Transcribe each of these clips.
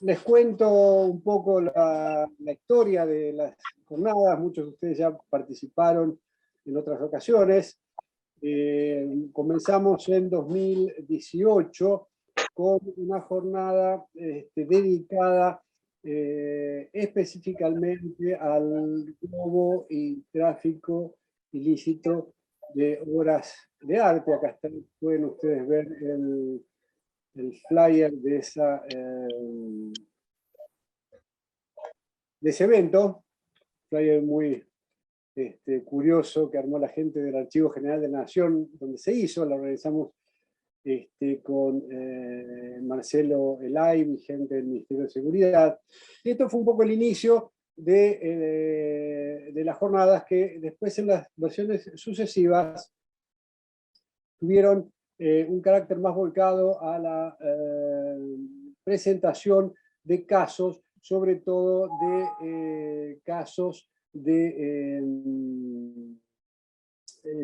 les cuento un poco la historia de las jornadas. Muchos de ustedes ya participaron en otras ocasiones. Comenzamos en 2018 con una jornada dedicada específicamente al robo y tráfico ilícito de obras de arte. Acá pueden ustedes ver el flyer de ese evento, flyer muy curioso que armó la gente del Archivo General de la Nación, donde se hizo, la organizamos con Marcelo Elay, mi gente del Ministerio de Seguridad. Y esto fue un poco el inicio de las jornadas que después en las versiones sucesivas tuvieron un carácter más volcado a la presentación de casos, sobre todo de casos de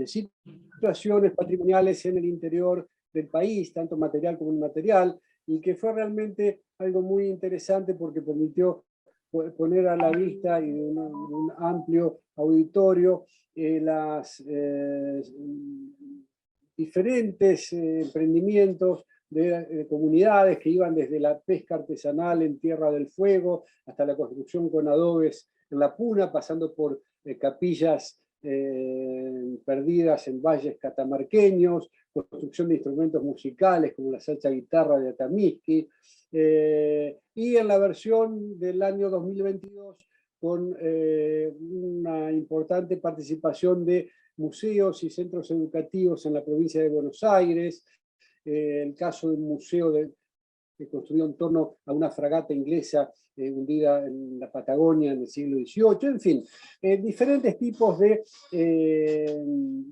situaciones patrimoniales en el interior del país, tanto material como inmaterial, y que fue realmente algo muy interesante porque permitió poner a la vista y de un amplio auditorio las diferentes emprendimientos de comunidades que iban desde la pesca artesanal en Tierra del Fuego hasta la construcción con adobes en la Puna, pasando por capillas perdidas en valles catamarqueños, construcción de instrumentos musicales como la salsa guitarra de Atamisqui, y en la versión del año 2022 con una importante participación de museos y centros educativos en la provincia de Buenos Aires, el caso del museo que construyó en torno a una fragata inglesa hundida en la Patagonia en el siglo XVIII, en fin, diferentes tipos de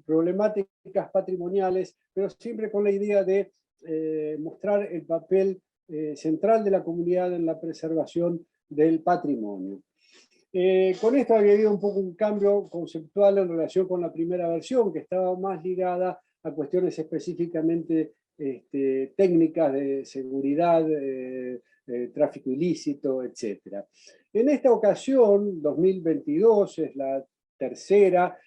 problemáticas patrimoniales, pero siempre con la idea de mostrar el papel central de la comunidad en la preservación del patrimonio. Con esto había habido un poco un cambio conceptual en relación con la primera versión, que estaba más ligada a cuestiones específicamente técnicas de seguridad, tráfico ilícito, etc. En esta ocasión, 2022, es la tercera,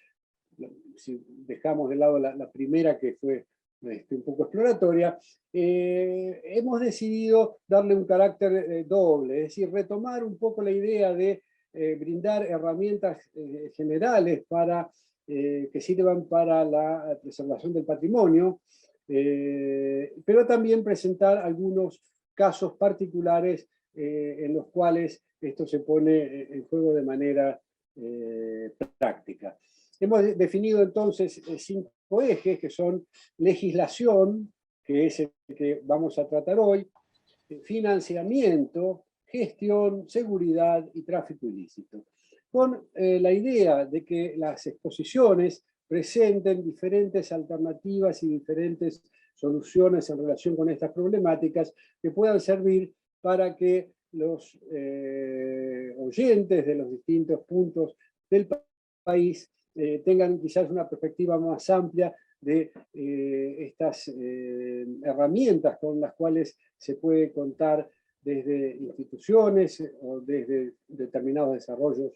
si dejamos de lado la primera que fue un poco exploratoria, hemos decidido darle un carácter doble, es decir, retomar un poco la idea de brindar herramientas generales para, que sirvan para la preservación del patrimonio, pero también presentar algunos casos particulares en los cuales esto se pone en juego de manera práctica. Hemos definido entonces 5 ejes que son legislación, que es el que vamos a tratar hoy, financiamiento, gestión, seguridad y tráfico ilícito. Con la idea de que las exposiciones presenten diferentes alternativas y diferentes soluciones en relación con estas problemáticas que puedan servir para que los oyentes de los distintos puntos del país tengan quizás una perspectiva más amplia de estas herramientas con las cuales se puede contar desde instituciones o desde determinados desarrollos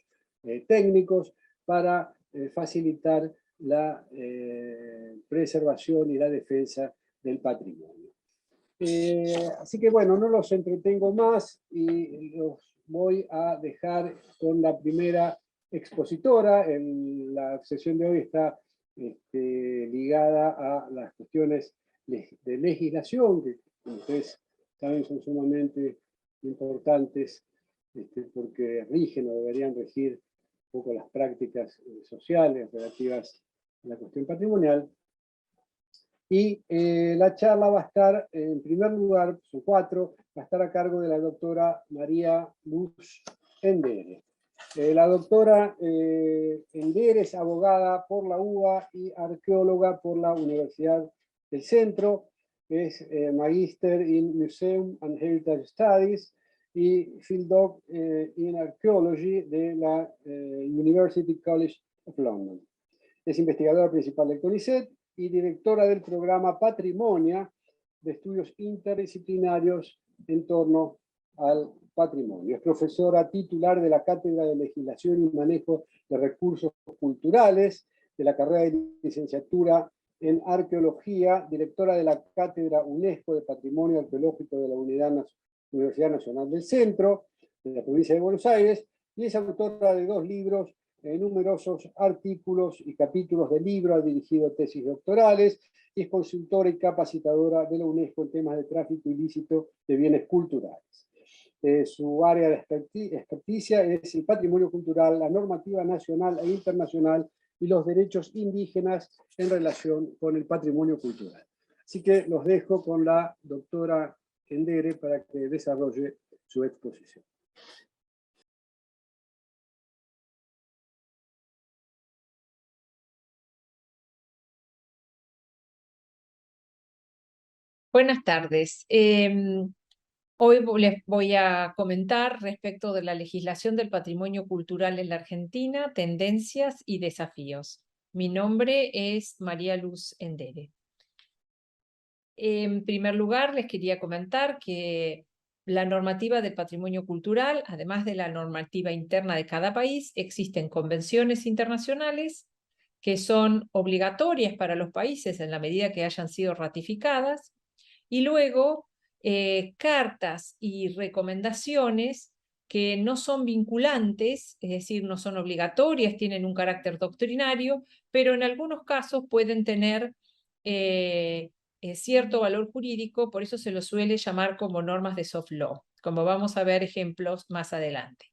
técnicos para facilitar la preservación y la defensa del patrimonio. Así que bueno, no los entretengo más y los voy a dejar con la primera expositora. La sesión de hoy está ligada a las cuestiones de legislación, que ustedes saben son sumamente importantes porque rigen o deberían regir un poco las prácticas sociales relativas a la cuestión patrimonial. Y la charla va a estar, en primer lugar, son 4, va a estar a cargo de la doctora María Luz Endere. La doctora Endere es abogada por la UBA y arqueóloga por la Universidad del Centro. Es Magister in Museum and Heritage Studies y Field Doc in Archaeology de la University College of London. Es investigadora principal del CONICET y directora del programa Patrimonia de estudios interdisciplinarios en torno al patrimonio. Es profesora titular de la Cátedra de Legislación y Manejo de Recursos Culturales, de la carrera de licenciatura en Arqueología, directora de la Cátedra UNESCO de Patrimonio Arqueológico de la Universidad Nacional del Centro, de la provincia de Buenos Aires, y es autora de 2 libros, numerosos artículos y capítulos de libros, ha dirigido tesis doctorales, y es consultora y capacitadora de la UNESCO en temas de tráfico ilícito de bienes culturales. Su área de experticia es el patrimonio cultural, la normativa nacional e internacional y los derechos indígenas en relación con el patrimonio cultural. Así que los dejo con la doctora Endere para que desarrolle su exposición. Buenas tardes. Hoy les voy a comentar respecto de la legislación del patrimonio cultural en la Argentina, tendencias y desafíos. Mi nombre es María Luz Endere. En primer lugar, les quería comentar que la normativa del patrimonio cultural, además de la normativa interna de cada país, existen convenciones internacionales que son obligatorias para los países en la medida que hayan sido ratificadas, y luego cartas y recomendaciones que no son vinculantes, es decir, no son obligatorias, tienen un carácter doctrinario, pero en algunos casos pueden tener cierto valor jurídico, por eso se lo suele llamar como normas de soft law, como vamos a ver ejemplos más adelante.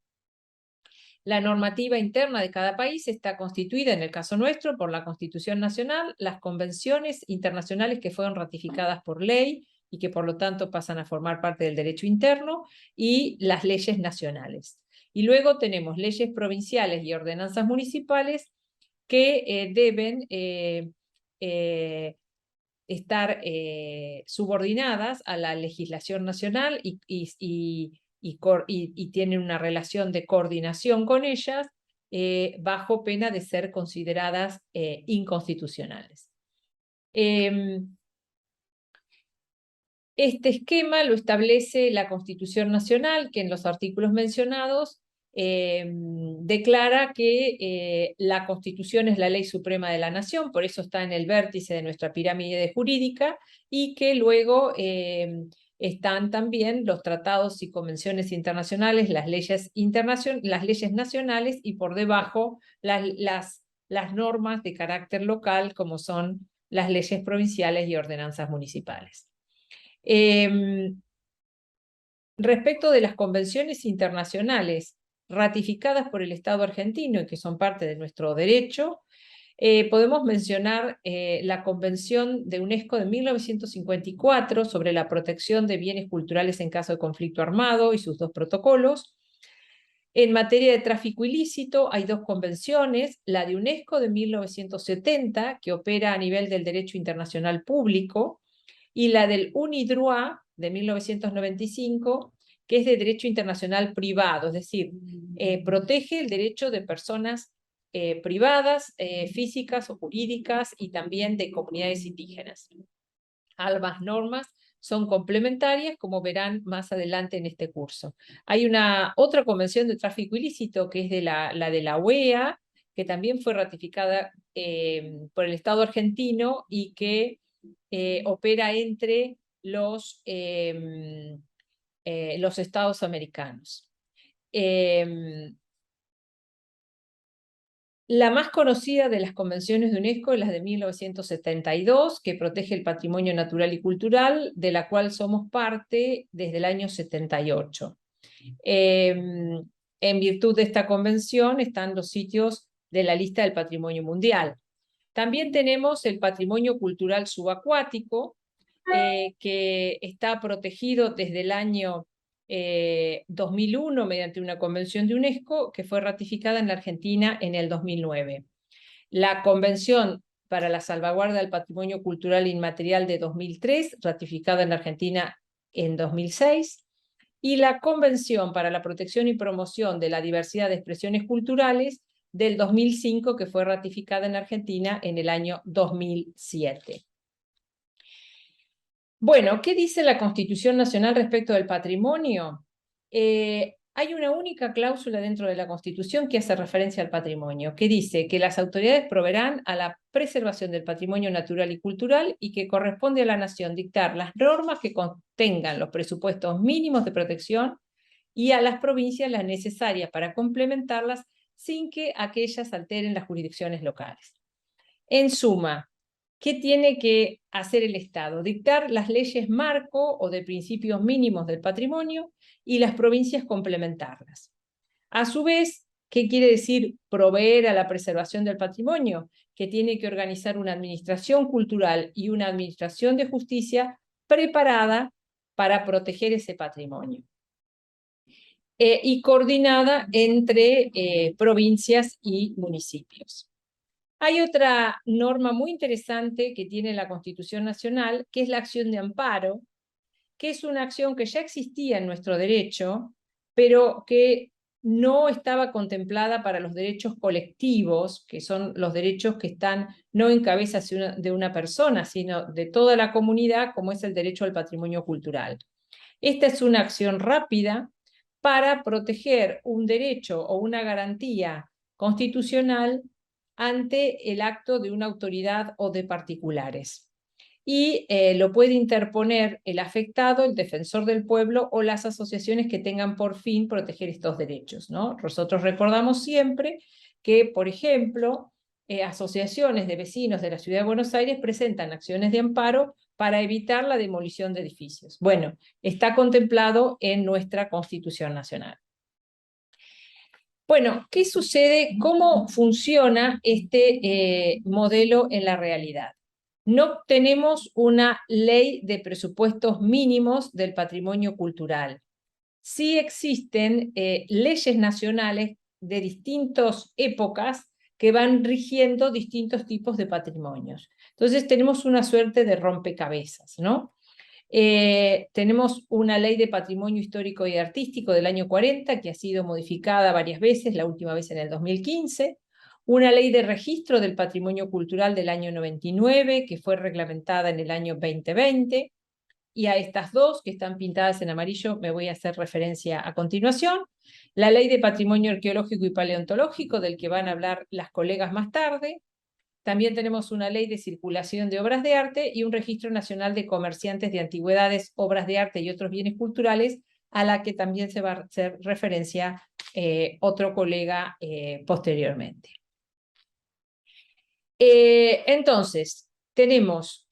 La normativa interna de cada país está constituida, en el caso nuestro, por la Constitución Nacional, las convenciones internacionales que fueron ratificadas por ley y que por lo tanto pasan a formar parte del derecho interno, y las leyes nacionales. Y luego tenemos leyes provinciales y ordenanzas municipales que deben estar subordinadas a la legislación nacional y tienen una relación de coordinación con ellas, bajo pena de ser consideradas inconstitucionales. Este esquema lo establece la Constitución Nacional, que en los artículos mencionados declara que la Constitución es la ley suprema de la nación, por eso está en el vértice de nuestra pirámide jurídica, y que luego están también los tratados y convenciones internacionales, las leyes nacionales, y por debajo las normas de carácter local, como son las leyes provinciales y ordenanzas municipales. Respecto de las convenciones internacionales ratificadas por el Estado argentino y que son parte de nuestro derecho, podemos mencionar la Convención de UNESCO de 1954 sobre la protección de bienes culturales en caso de conflicto armado y sus 2 protocolos. En materia de tráfico ilícito hay 2 convenciones, la de UNESCO de 1970, que opera a nivel del derecho internacional público, y la del UNIDROIT de 1995, que es de derecho internacional privado, es decir, protege el derecho de personas privadas, físicas o jurídicas, y también de comunidades indígenas. Ambas normas son complementarias, como verán más adelante en este curso. Hay otra convención de tráfico ilícito, que es la de la OEA, que también fue ratificada por el Estado argentino y que opera entre los estados americanos. La más conocida de las convenciones de UNESCO es la de 1972, que protege el patrimonio natural y cultural, de la cual somos parte desde el año 78. En virtud de esta convención están los sitios de la lista del patrimonio mundial. También tenemos el patrimonio cultural subacuático, que está protegido desde el año 2001 mediante una convención de UNESCO que fue ratificada en la Argentina en el 2009. La Convención para la Salvaguarda del Patrimonio Cultural Inmaterial de 2003, ratificada en la Argentina en 2006, y la Convención para la Protección y Promoción de la Diversidad de Expresiones Culturales del 2005, que fue ratificada en la Argentina en el año 2007. Bueno, ¿qué dice la Constitución Nacional respecto del patrimonio? hay una única cláusula dentro de la Constitución que hace referencia al patrimonio, que dice que las autoridades proveerán a la preservación del patrimonio natural y cultural y que corresponde a la nación dictar las normas que contengan los presupuestos mínimos de protección y a las provincias las necesarias para complementarlas sin que aquellas alteren las jurisdicciones locales. En suma, ¿qué tiene que hacer el Estado? Dictar las leyes marco o de principios mínimos del patrimonio y las provincias complementarlas. A su vez, ¿qué quiere decir proveer a la preservación del patrimonio? Que tiene que organizar una administración cultural y una administración de justicia preparada para proteger ese patrimonio. Y coordinada entre provincias y municipios. Hay otra norma muy interesante que tiene la Constitución Nacional, que es la acción de amparo, que es una acción que ya existía en nuestro derecho, pero que no estaba contemplada para los derechos colectivos, que son los derechos que están no en cabeza de una persona, sino de toda la comunidad, como es el derecho al patrimonio cultural. Esta es una acción rápida para proteger un derecho o una garantía constitucional ante el acto de una autoridad o de particulares. Y lo puede interponer el afectado, el defensor del pueblo o las asociaciones que tengan por fin proteger estos derechos, ¿no? Nosotros recordamos siempre que, por ejemplo, asociaciones de vecinos de la Ciudad de Buenos Aires presentan acciones de amparo para evitar la demolición de edificios. Bueno, está contemplado en nuestra Constitución Nacional. Bueno, ¿qué sucede? ¿Cómo funciona este modelo en la realidad? No tenemos una ley de presupuestos mínimos del patrimonio cultural. Sí existen leyes nacionales de distintas épocas que van rigiendo distintos tipos de patrimonios. Entonces tenemos una suerte de rompecabezas, ¿no? Tenemos una ley de patrimonio histórico y artístico del año 40 que ha sido modificada varias veces, la última vez en el 2015, una ley de registro del patrimonio cultural del año 99 que fue reglamentada en el año 2020, y a estas dos que están pintadas en amarillo me voy a hacer referencia a continuación. La ley de patrimonio arqueológico y paleontológico, del que van a hablar las colegas más tarde. También tenemos una ley de circulación de obras de arte y un registro nacional de comerciantes de antigüedades, obras de arte y otros bienes culturales, a la que también se va a hacer referencia otro colega posteriormente. Entonces, tenemos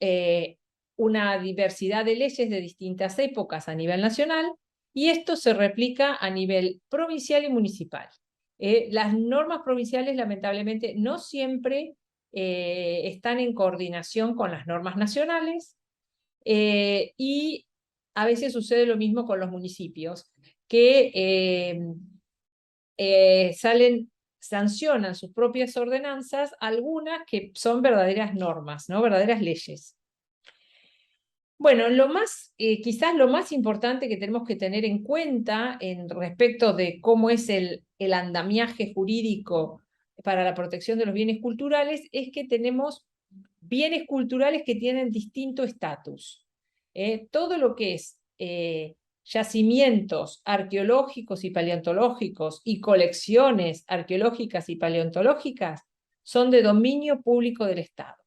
una diversidad de leyes de distintas épocas a nivel nacional, y esto se replica a nivel provincial y municipal. Las normas provinciales, lamentablemente, no siempre están en coordinación con las normas nacionales, y a veces sucede lo mismo con los municipios, que sancionan sus propias ordenanzas, algunas que son verdaderas normas, ¿no? Verdaderas leyes. Bueno, quizás lo más importante que tenemos que tener en cuenta respecto de cómo es el andamiaje jurídico para la protección de los bienes culturales es que tenemos bienes culturales que tienen distinto estatus. Todo lo que es yacimientos arqueológicos y paleontológicos y colecciones arqueológicas y paleontológicas son de dominio público del Estado.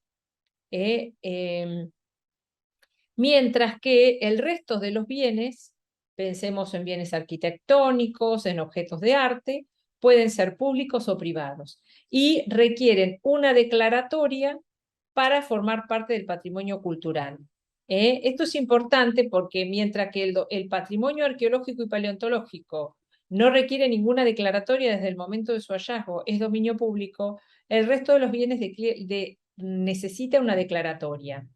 Mientras que el resto de los bienes, pensemos en bienes arquitectónicos, en objetos de arte, pueden ser públicos o privados y requieren una declaratoria para formar parte del patrimonio cultural. Esto es importante porque mientras que el patrimonio arqueológico y paleontológico no requiere ninguna declaratoria desde el momento de su hallazgo, es dominio público, el resto de los bienes necesita una declaratoria.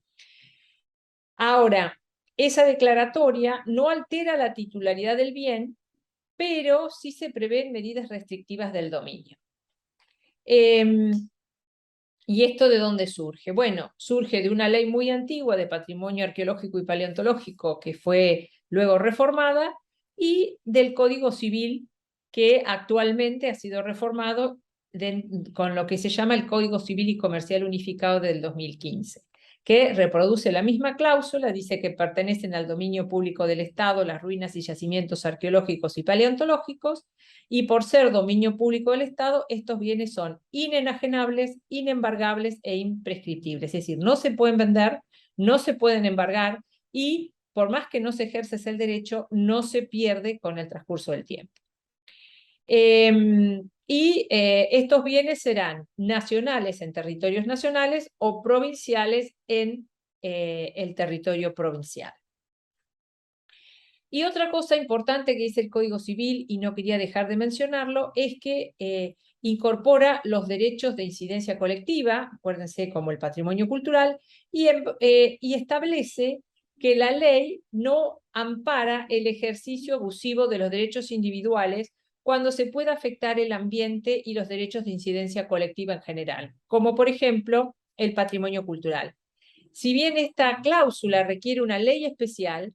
Ahora, esa declaratoria no altera la titularidad del bien, pero sí se prevén medidas restrictivas del dominio. ¿Y esto de dónde surge? Bueno, surge de una ley muy antigua de patrimonio arqueológico y paleontológico que fue luego reformada, y del Código Civil que actualmente ha sido reformado con lo que se llama el Código Civil y Comercial Unificado del 2015. que reproduce la misma cláusula, dice que pertenecen al dominio público del Estado las ruinas y yacimientos arqueológicos y paleontológicos, y por ser dominio público del Estado, estos bienes son inenajenables, inembargables e imprescriptibles, es decir, no se pueden vender, no se pueden embargar, y por más que no se ejerce el derecho, no se pierde con el transcurso del tiempo. Estos bienes serán nacionales en territorios nacionales o provinciales en el territorio provincial. Y otra cosa importante que dice el Código Civil, y no quería dejar de mencionarlo, es que incorpora los derechos de incidencia colectiva, acuérdense, como el patrimonio cultural, y establece que la ley no ampara el ejercicio abusivo de los derechos individuales cuando se pueda afectar el ambiente y los derechos de incidencia colectiva en general, como por ejemplo el patrimonio cultural. Si bien esta cláusula requiere una ley especial,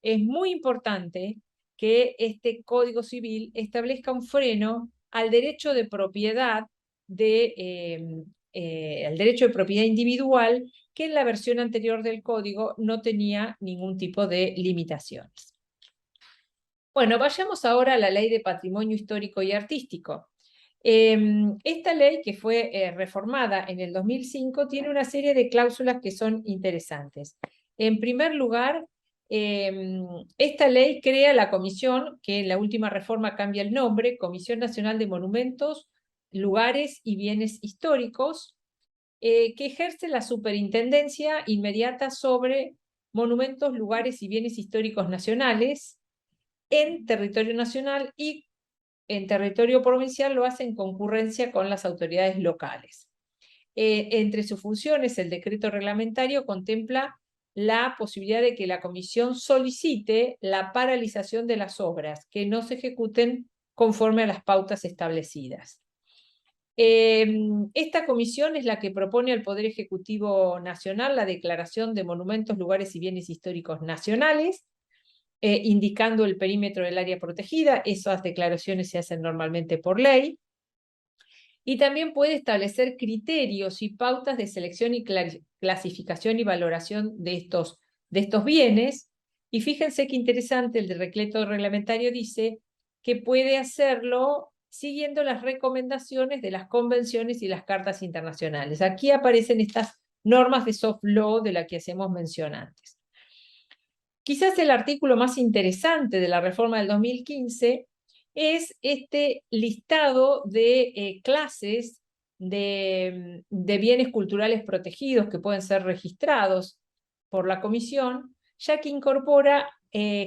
es muy importante que este Código Civil establezca un freno al derecho de propiedad al derecho de propiedad individual, que en la versión anterior del código no tenía ningún tipo de limitaciones. Bueno, vayamos ahora a la Ley de Patrimonio Histórico y Artístico. Esta ley, que fue reformada en el 2005, tiene una serie de cláusulas que son interesantes. En primer lugar, esta ley crea la comisión, que en la última reforma cambia el nombre, Comisión Nacional de Monumentos, Lugares y Bienes Históricos, que ejerce la superintendencia inmediata sobre monumentos, lugares y bienes históricos nacionales en territorio nacional, y en territorio provincial lo hace en concurrencia con las autoridades locales. Entre sus funciones, el decreto reglamentario contempla la posibilidad de que la comisión solicite la paralización de las obras que no se ejecuten conforme a las pautas establecidas. Esta comisión es la que propone al Poder Ejecutivo Nacional la declaración de monumentos, lugares y bienes históricos nacionales, indicando el perímetro del área protegida. Esas declaraciones se hacen normalmente por ley. Y también puede establecer criterios y pautas de selección y clasificación y valoración de estos bienes. Y fíjense qué interesante, el decreto reglamentario dice que puede hacerlo siguiendo las recomendaciones de las convenciones y las cartas internacionales. Aquí aparecen estas normas de soft law de las que hacemos mención antes. Quizás el artículo más interesante de la reforma del 2015 es este listado de clases de bienes culturales protegidos que pueden ser registrados por la Comisión, ya que incorpora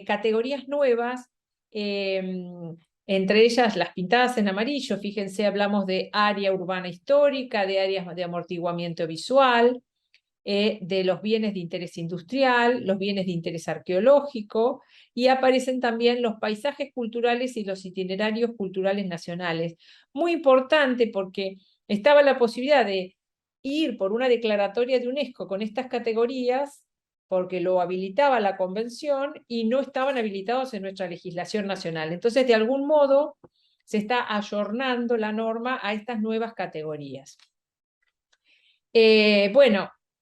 categorías nuevas, entre ellas las pintadas en amarillo. Fíjense, hablamos de área urbana histórica, de áreas de amortiguamiento visual, de los bienes de interés industrial, los bienes de interés arqueológico, y aparecen también los paisajes culturales y los itinerarios culturales nacionales. Muy importante, porque estaba la posibilidad de ir por una declaratoria de UNESCO con estas categorías, porque lo habilitaba la Convención y no estaban habilitados en nuestra legislación nacional. Entonces, de algún modo, se está ayornando la norma a estas nuevas categorías.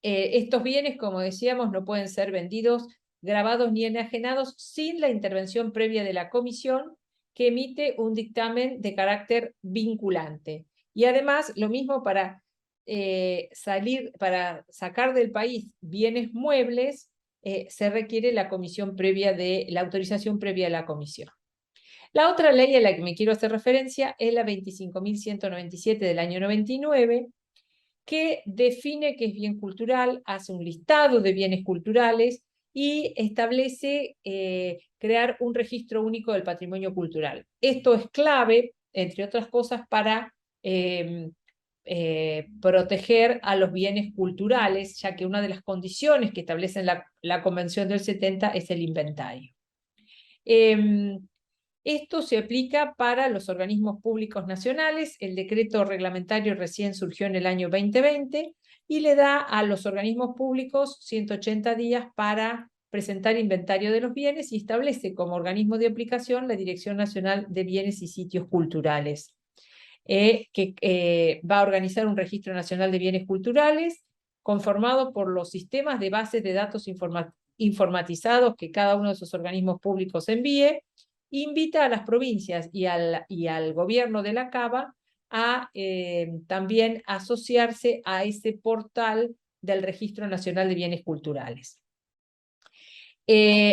Estos bienes, como decíamos, no pueden ser vendidos, grabados ni enajenados sin la intervención previa de la comisión, que emite un dictamen de carácter vinculante. Y además, lo mismo para sacar del país bienes muebles, se requiere la autorización previa de la comisión. La otra ley a la que me quiero hacer referencia es la 25.197 del año 99, que define qué es bien cultural, hace un listado de bienes culturales y establece crear un registro único del patrimonio cultural. Esto es clave, entre otras cosas, para proteger a los bienes culturales, ya que una de las condiciones que establece la Convención del 70 es el inventario. Esto se aplica para los organismos públicos nacionales. El decreto reglamentario recién surgió en el año 2020 y le da a los organismos públicos 180 días para presentar inventario de los bienes, y establece como organismo de aplicación la Dirección Nacional de Bienes y Sitios Culturales, que va a organizar un registro nacional de bienes culturales conformado por los sistemas de bases de datos informatizados que cada uno de esos organismos públicos envíe, invita a las provincias y al gobierno de la Cava a también asociarse a ese portal del Registro Nacional de Bienes Culturales.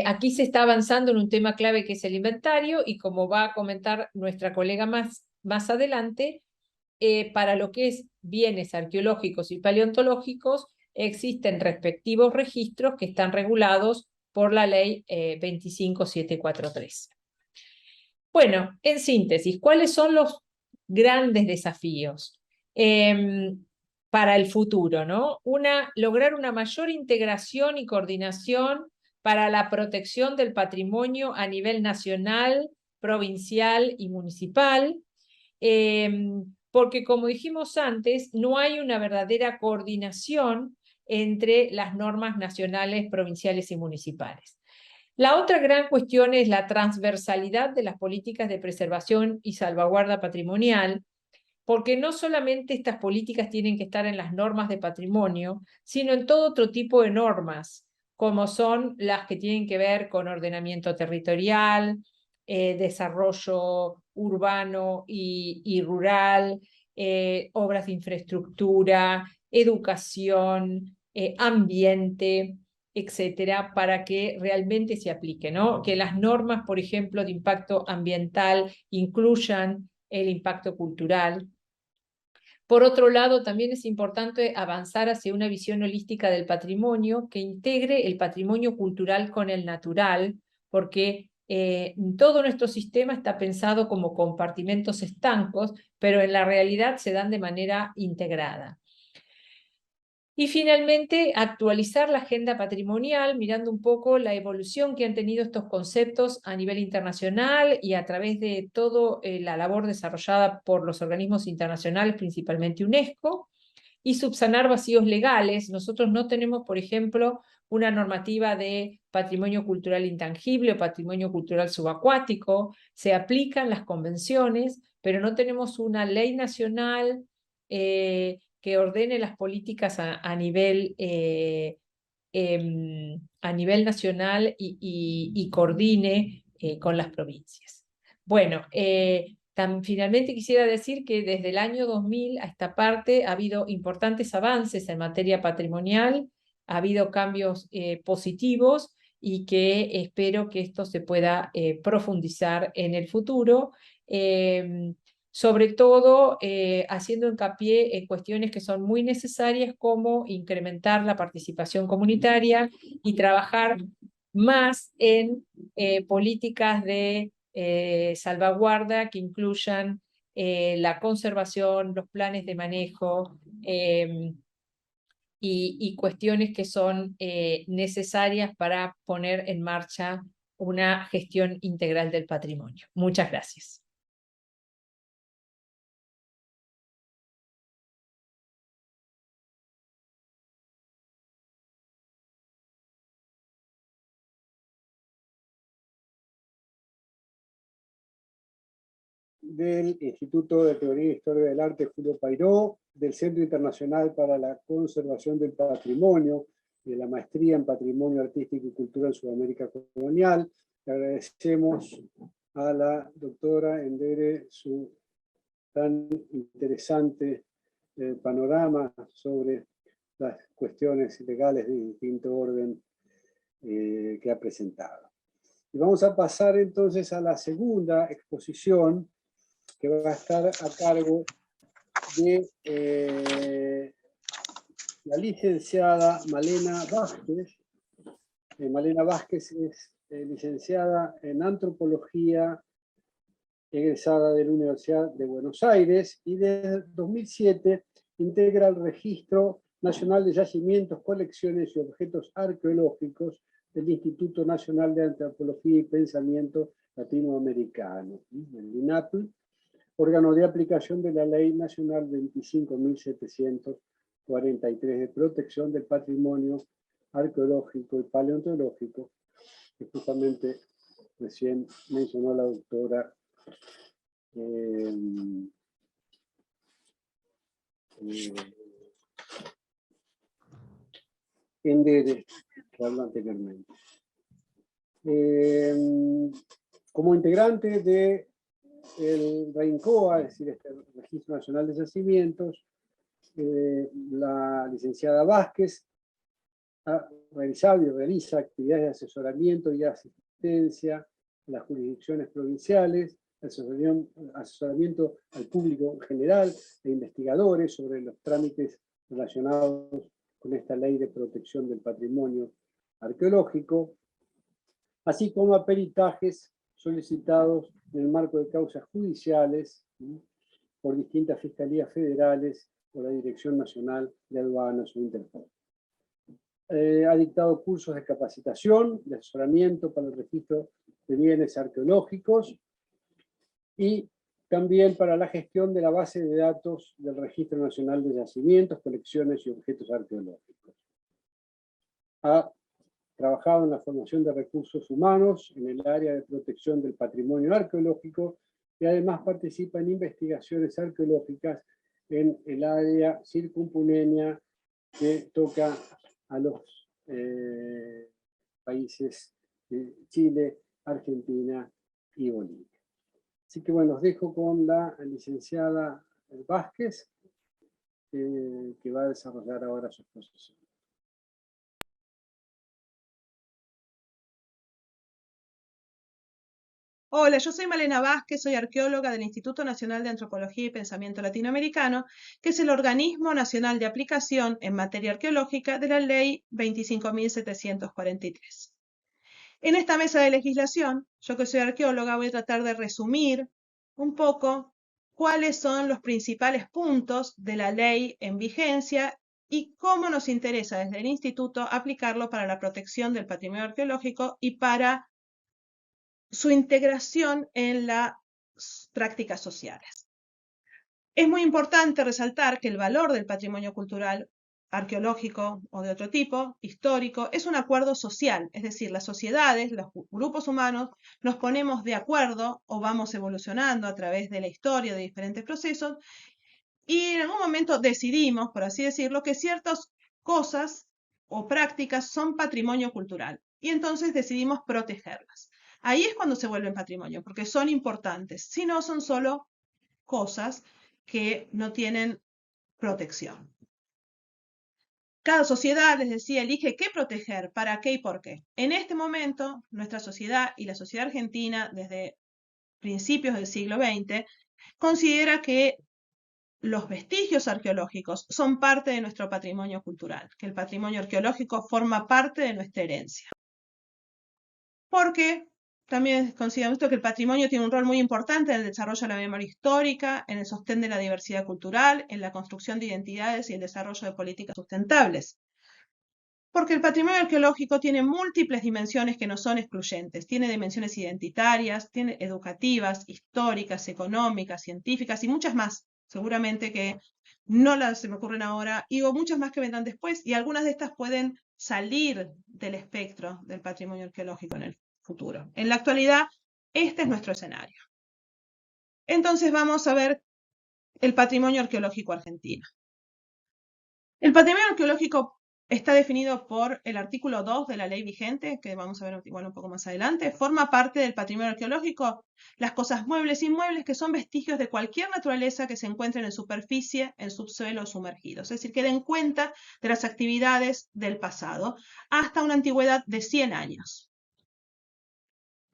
Aquí se está avanzando en un tema clave que es el inventario, y como va a comentar nuestra colega más adelante, para lo que es bienes arqueológicos y paleontológicos, existen respectivos registros que están regulados por la ley 25743. Bueno, en síntesis, ¿cuáles son los grandes desafíos para el futuro, ¿no? Lograr una mayor integración y coordinación para la protección del patrimonio a nivel nacional, provincial y municipal, porque como dijimos antes, no hay una verdadera coordinación entre las normas nacionales, provinciales y municipales. La otra gran cuestión es la transversalidad de las políticas de preservación y salvaguarda patrimonial, porque no solamente estas políticas tienen que estar en las normas de patrimonio, sino en todo otro tipo de normas, como son las que tienen que ver con ordenamiento territorial, desarrollo urbano y rural, obras de infraestructura, educación, ambiente, etcétera, para que realmente se aplique, ¿no? Que las normas, por ejemplo, de impacto ambiental incluyan el impacto cultural. Por otro lado, también es importante avanzar hacia una visión holística del patrimonio que integre el patrimonio cultural con el natural, porque todo nuestro sistema está pensado como compartimentos estancos, pero en la realidad se dan de manera integrada. Y finalmente, actualizar la agenda patrimonial, mirando un poco la evolución que han tenido estos conceptos a nivel internacional y a través de toda la labor desarrollada por los organismos internacionales, principalmente UNESCO, y subsanar vacíos legales. Nosotros no tenemos, por ejemplo, una normativa de patrimonio cultural intangible o patrimonio cultural subacuático. Se aplican las convenciones, pero no tenemos una ley nacional que ordene las políticas a nivel nacional y coordine con las provincias. Bueno, finalmente quisiera decir que desde el año 2000 a esta parte ha habido importantes avances en materia patrimonial, ha habido cambios positivos, y que espero que esto se pueda profundizar en el futuro, sobre todo haciendo hincapié en cuestiones que son muy necesarias, como incrementar la participación comunitaria y trabajar más en políticas de salvaguarda que incluyan la conservación, los planes de manejo y cuestiones que son necesarias para poner en marcha una gestión integral del patrimonio. Muchas gracias. Del Instituto de Teoría e Historia del Arte Julio Pairó, del Centro Internacional para la Conservación del Patrimonio, de la Maestría en Patrimonio Artístico y Cultural en Sudamérica Colonial. Le agradecemos a la doctora Endere su tan interesante panorama sobre las cuestiones legales de distinto orden que ha presentado. Y vamos a pasar entonces a la segunda exposición, que va a estar a cargo de la licenciada Malena Vázquez. Malena Vázquez es licenciada en Antropología, egresada de la Universidad de Buenos Aires, y desde 2007 integra el Registro Nacional de Yacimientos, Colecciones y Objetos Arqueológicos del Instituto Nacional de Antropología y Pensamiento Latinoamericano, el INAPL, órgano de aplicación de la Ley Nacional 25.743 de protección del patrimonio arqueológico y paleontológico, que justamente recién mencionó la doctora Endere, que habló anteriormente. Como integrante del REINCOA, es decir, este Registro Nacional de Yacimientos, la licenciada Vázquez ha realizado y realiza actividades de asesoramiento y asistencia a las jurisdicciones provinciales, asesoramiento al público en general e investigadores sobre los trámites relacionados con esta ley de protección del patrimonio arqueológico, así como a peritajes solicitados en el marco de causas judiciales por distintas fiscalías federales o la Dirección Nacional de Aduanas o Interpol. Ha dictado cursos de capacitación, de asesoramiento para el registro de bienes arqueológicos y también para la gestión de la base de datos del Registro Nacional de Yacimientos, Colecciones y Objetos Arqueológicos. Ha trabajado en la formación de recursos humanos en el área de protección del patrimonio arqueológico y además participa en investigaciones arqueológicas en el área circumpunenea que toca a los países de Chile, Argentina y Bolivia. Así que bueno, os dejo con la licenciada Vázquez, que va a desarrollar ahora su exposición. Hola, yo soy Malena Vázquez, soy arqueóloga del Instituto Nacional de Antropología y Pensamiento Latinoamericano, que es el organismo nacional de aplicación en materia arqueológica de la Ley 25.743. En esta mesa de legislación, yo que soy arqueóloga voy a tratar de resumir un poco cuáles son los principales puntos de la ley en vigencia y cómo nos interesa desde el instituto aplicarlo para la protección del patrimonio arqueológico y para su integración en las prácticas sociales. Es muy importante resaltar que el valor del patrimonio cultural, arqueológico o de otro tipo, histórico, es un acuerdo social, es decir, las sociedades, los grupos humanos, nos ponemos de acuerdo o vamos evolucionando a través de la historia de diferentes procesos y en algún momento decidimos, por así decirlo, que ciertas cosas o prácticas son patrimonio cultural y entonces decidimos protegerlas. Ahí es cuando se vuelven patrimonio, porque son importantes, si no son solo cosas que no tienen protección. Cada sociedad, les decía, elige qué proteger, para qué y por qué. En este momento, nuestra sociedad y la sociedad argentina, desde principios del siglo XX, considera que los vestigios arqueológicos son parte de nuestro patrimonio cultural, que el patrimonio arqueológico forma parte de nuestra herencia. Porque también consideramos que el patrimonio tiene un rol muy importante en el desarrollo de la memoria histórica, en el sostén de la diversidad cultural, en la construcción de identidades y el desarrollo de políticas sustentables. Porque el patrimonio arqueológico tiene múltiples dimensiones que no son excluyentes. Tiene dimensiones identitarias, tiene educativas, históricas, económicas, científicas y muchas más. Seguramente que no las se me ocurren ahora, y o muchas más que vendrán después, y algunas de estas pueden salir del espectro del patrimonio arqueológico en el futuro. En la actualidad, este es nuestro escenario. Entonces vamos a ver el patrimonio arqueológico argentino. El patrimonio arqueológico está definido por el artículo 2 de la ley vigente, que vamos a ver igual un poco más adelante. Forma parte del patrimonio arqueológico las cosas muebles e inmuebles que son vestigios de cualquier naturaleza que se encuentren en superficie, en subsuelo o sumergidos. Es decir, que den cuenta de las actividades del pasado hasta una antigüedad de 100 años.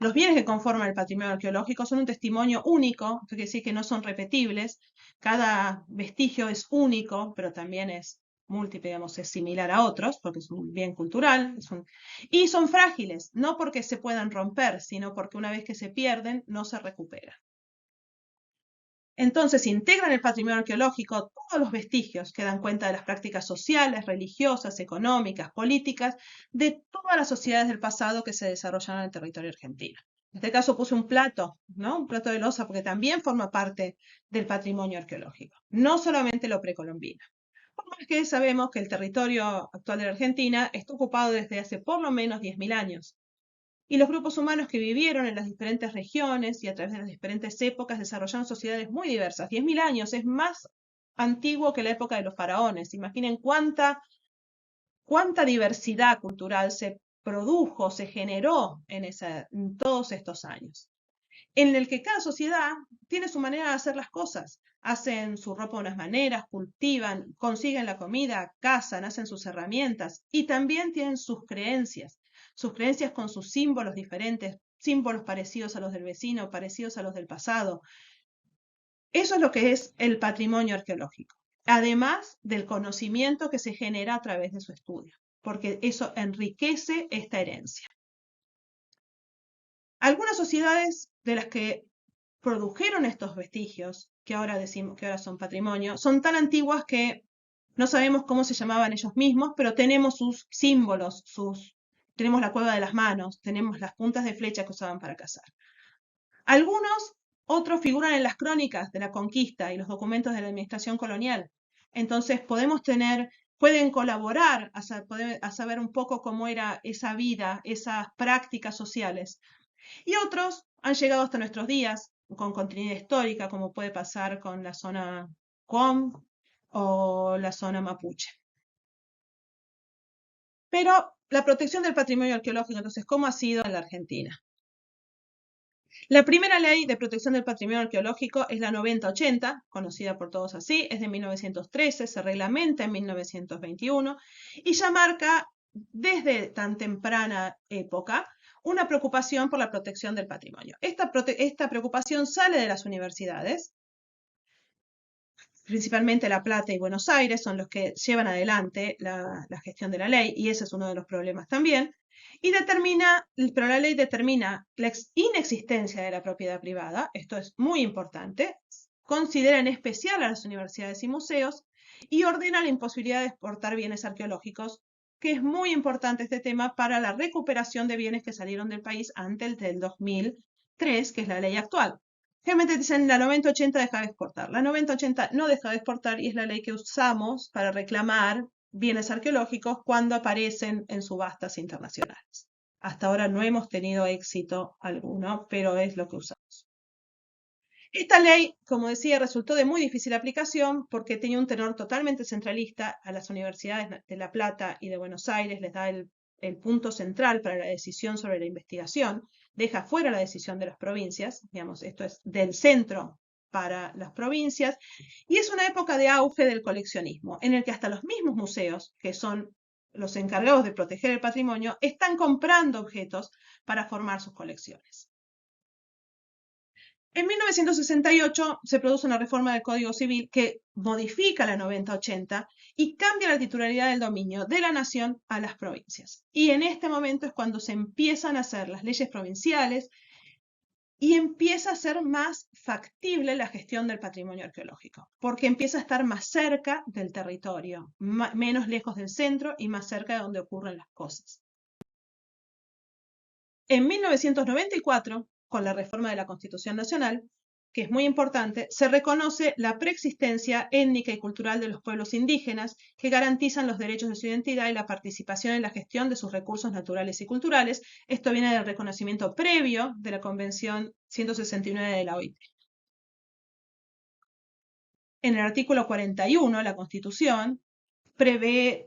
Los bienes que conforman el patrimonio arqueológico son un testimonio único, que quiere decir que no son repetibles. Cada vestigio es único, pero también es múltiple, digamos, es similar a otros, porque es un bien cultural, y son frágiles, no porque se puedan romper, sino porque una vez que se pierden, no se recuperan. Entonces, integran el patrimonio arqueológico todos los vestigios que dan cuenta de las prácticas sociales, religiosas, económicas, políticas, de todas las sociedades del pasado que se desarrollaron en el territorio argentino. En este caso puse un plato, ¿no? Un plato de loza, porque también forma parte del patrimonio arqueológico, no solamente lo precolombino. Por más que sabemos que el territorio actual de la Argentina está ocupado desde hace por lo menos 10.000 años. Y los grupos humanos que vivieron en las diferentes regiones y a través de las diferentes épocas desarrollaron sociedades muy diversas. 10.000 años es más antiguo que la época de los faraones. Imaginen cuánta cuánta diversidad cultural se produjo, se generó en todos estos años, en el que cada sociedad tiene su manera de hacer las cosas. Hacen su ropa de unas maneras, cultivan, consiguen la comida, cazan, hacen sus herramientas y también tienen sus creencias con sus símbolos diferentes, símbolos parecidos a los del vecino, parecidos a los del pasado. Eso es lo que es el patrimonio arqueológico, además del conocimiento que se genera a través de su estudio, porque eso enriquece esta herencia. Algunas sociedades de las que produjeron estos vestigios, que ahora decimos que ahora son patrimonio, son tan antiguas que no sabemos cómo se llamaban ellos mismos, pero tenemos sus símbolos, tenemos la cueva de las manos, tenemos las puntas de flecha que usaban para cazar. Otros figuran en las crónicas de la conquista y los documentos de la administración colonial. Entonces pueden colaborar a saber un poco cómo era esa vida, esas prácticas sociales. Y otros han llegado hasta nuestros días con continuidad histórica, como puede pasar con la zona Qom o la zona Mapuche. Pero la protección del patrimonio arqueológico, entonces, ¿cómo ha sido en la Argentina? La primera ley de protección del patrimonio arqueológico es la 9080, conocida por todos así, es de 1913, se reglamenta en 1921 y ya marca desde tan temprana época una preocupación por la protección del patrimonio. Esta preocupación sale de las universidades, principalmente La Plata y Buenos Aires son los que llevan adelante la gestión de la ley, y ese es uno de los problemas también, pero la ley determina la inexistencia de la propiedad privada, esto es muy importante, considera en especial a las universidades y museos, y ordena la imposibilidad de exportar bienes arqueológicos, que es muy importante este tema para la recuperación de bienes que salieron del país antes del 2003, que es la ley actual. Generalmente dicen la 9080 deja de exportar. La 9080 no deja de exportar y es la ley que usamos para reclamar bienes arqueológicos cuando aparecen en subastas internacionales. Hasta ahora no hemos tenido éxito alguno, pero es lo que usamos. Esta ley, como decía, resultó de muy difícil aplicación porque tenía un tenor totalmente centralista. A las universidades de La Plata y de Buenos Aires les da el punto central para la decisión sobre la investigación, deja fuera la decisión de las provincias, digamos, esto es del centro para las provincias, y es una época de auge del coleccionismo, en el que hasta los mismos museos, que son los encargados de proteger el patrimonio, están comprando objetos para formar sus colecciones. En 1968 se produce una reforma del Código Civil que modifica la 9080 y cambia la titularidad del dominio de la nación a las provincias. Y en este momento es cuando se empiezan a hacer las leyes provinciales y empieza a ser más factible la gestión del patrimonio arqueológico, porque empieza a estar más cerca del territorio, menos lejos del centro y más cerca de donde ocurren las cosas. En 1994, con la reforma de la Constitución Nacional, que es muy importante, se reconoce la preexistencia étnica y cultural de los pueblos indígenas que garantizan los derechos de su identidad y la participación en la gestión de sus recursos naturales y culturales. Esto viene del reconocimiento previo de la Convención 169 de la OIT. En el artículo 41, la Constitución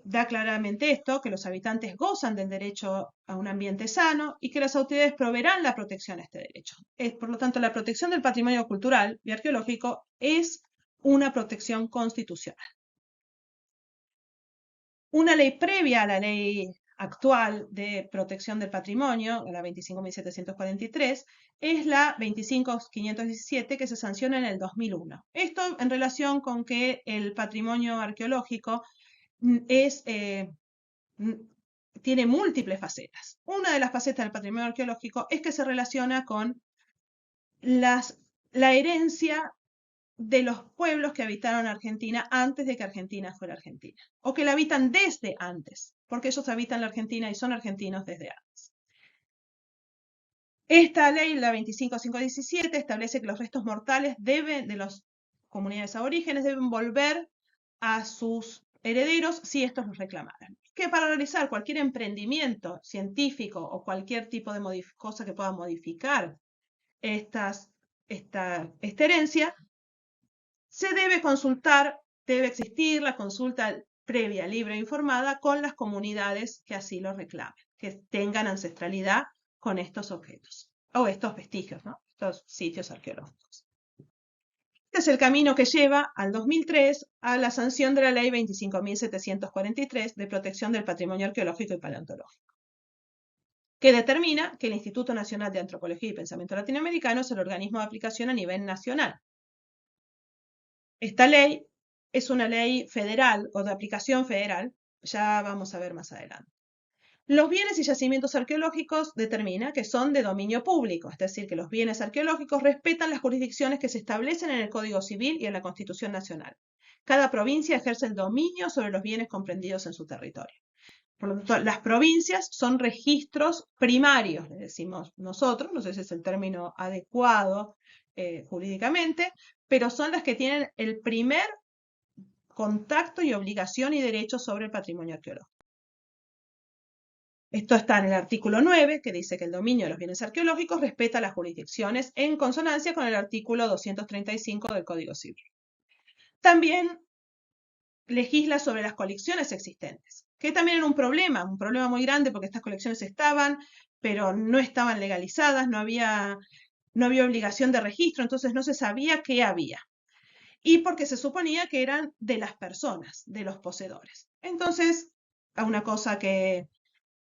da claramente esto, que los habitantes gozan del derecho a un ambiente sano y que las autoridades proveerán la protección a este derecho. Por lo tanto, la protección del patrimonio cultural y arqueológico es una protección constitucional. Una ley previa a la ley actual de protección del patrimonio, la 25.743, es la 25.517 que se sanciona en el 2001. Esto en relación con que el patrimonio arqueológico tiene múltiples facetas. Una de las facetas del patrimonio arqueológico es que se relaciona con la herencia de los pueblos que habitaron Argentina antes de que Argentina fuera Argentina, o que la habitan desde antes, porque ellos habitan la Argentina y son argentinos desde antes. Esta ley, la 25.517, establece que los restos mortales de las comunidades aborígenes deben volver a sus herederos si estos los reclamaran. Que para realizar cualquier emprendimiento científico o cualquier tipo de cosa que pueda modificar esta herencia, se debe consultar, debe existir la consulta previa, libre e informada con las comunidades que así lo reclamen, que tengan ancestralidad con estos objetos, o estos vestigios, ¿no? Estos sitios arqueológicos. Este es el camino que lleva al 2003 a la sanción de la Ley 25.743 de protección del patrimonio arqueológico y paleontológico, que determina que el Instituto Nacional de Antropología y Pensamiento Latinoamericano es el organismo de aplicación a nivel nacional. Esta ley es una ley federal o de aplicación federal, ya vamos a ver más adelante. Los bienes y yacimientos arqueológicos determina que son de dominio público, es decir, que los bienes arqueológicos respetan las jurisdicciones que se establecen en el Código Civil y en la Constitución Nacional. Cada provincia ejerce el dominio sobre los bienes comprendidos en su territorio. Por lo tanto, las provincias son registros primarios, le decimos nosotros, no sé si es el término adecuado jurídicamente, pero son las que tienen el primer contacto y obligación y derecho sobre el patrimonio arqueológico. Esto está en el artículo 9, que dice que el dominio de los bienes arqueológicos respeta las jurisdicciones en consonancia con el artículo 235 del Código Civil. También legisla sobre las colecciones existentes, que también era un problema muy grande porque estas colecciones estaban, pero no estaban legalizadas, no había obligación de registro, entonces no se sabía qué había. Y porque se suponía que eran de las personas, de los poseedores. Entonces, una cosa que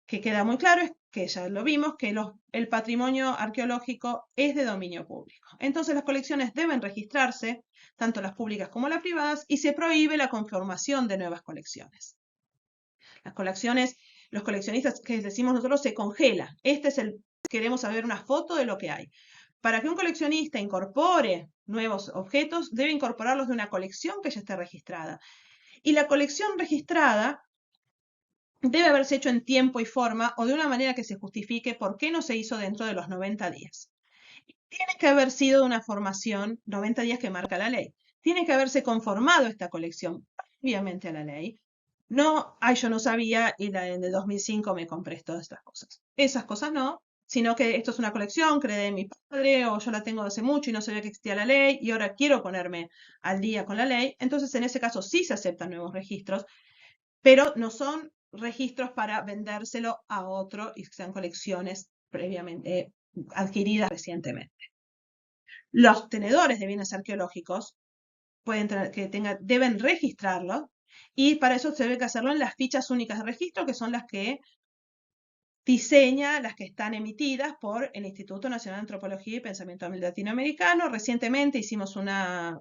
queda muy claro es que ya lo vimos, que el patrimonio arqueológico es de dominio público. Entonces las colecciones deben registrarse, tanto las públicas como las privadas, y se prohíbe la conformación de nuevas colecciones. Las colecciones, los coleccionistas, que decimos nosotros, se congela. Queremos saber una foto de lo que hay. Para que un coleccionista incorpore nuevos objetos, debe incorporarlos de una colección que ya esté registrada. Y la colección registrada debe haberse hecho en tiempo y forma o de una manera que se justifique por qué no se hizo dentro de los 90 días. Tiene que haber sido una formación, 90 días que marca la ley. Tiene que haberse conformado esta colección previamente a la ley. No, yo no sabía y en el 2005 me compré todas estas cosas. Esas cosas no, sino que esto es una colección que heredé de mi padre o yo la tengo hace mucho y no sabía que existía la ley y ahora quiero ponerme al día con la ley. Entonces en ese caso sí se aceptan nuevos registros, pero no son registros para vendérselo a otro y que sean colecciones previamente adquiridas recientemente. Los tenedores de bienes arqueológicos deben registrarlo y para eso se debe hacerlo en las fichas únicas de registro, que son las que diseña, las que están emitidas por el Instituto Nacional de Antropología y Pensamiento Latinoamericano. Recientemente hicimos una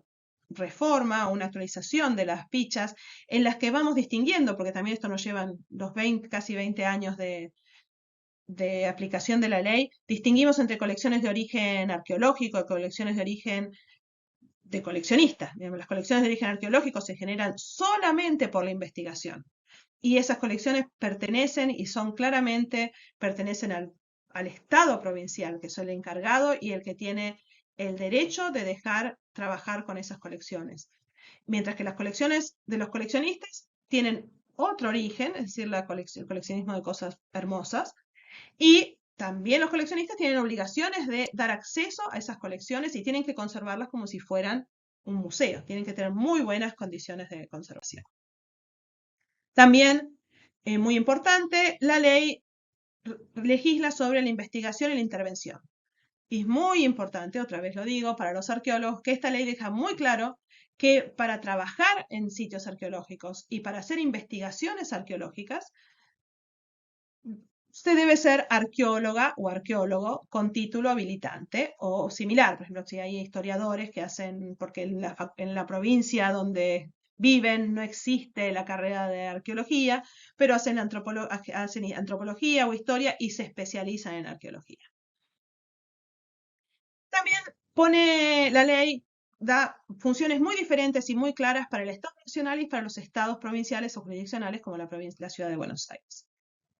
reforma, una actualización de las fichas en las que vamos distinguiendo, porque también esto nos lleva casi 20 años de aplicación de la ley, distinguimos entre colecciones de origen arqueológico y colecciones de origen de coleccionistas. Las colecciones de origen arqueológico se generan solamente por la investigación. Y esas colecciones pertenecen al Estado provincial, que es el encargado y el que tiene el derecho de dejar trabajar con esas colecciones. Mientras que las colecciones de los coleccionistas tienen otro origen, es decir, el coleccionismo de cosas hermosas, y también los coleccionistas tienen obligaciones de dar acceso a esas colecciones y tienen que conservarlas como si fueran un museo. Tienen que tener muy buenas condiciones de conservación. También, muy importante, la ley legisla sobre la investigación y la intervención. Y es muy importante, otra vez lo digo, para los arqueólogos, que esta ley deja muy claro que para trabajar en sitios arqueológicos y para hacer investigaciones arqueológicas, usted debe ser arqueóloga o arqueólogo con título habilitante o similar. Por ejemplo, si hay historiadores que hacen, porque en la provincia donde viven no existe la carrera de arqueología, pero hacen antropología o historia y se especializan en arqueología. También la ley da funciones muy diferentes y muy claras para el Estado nacional y para los estados provinciales o jurisdiccionales como la Ciudad de Buenos Aires.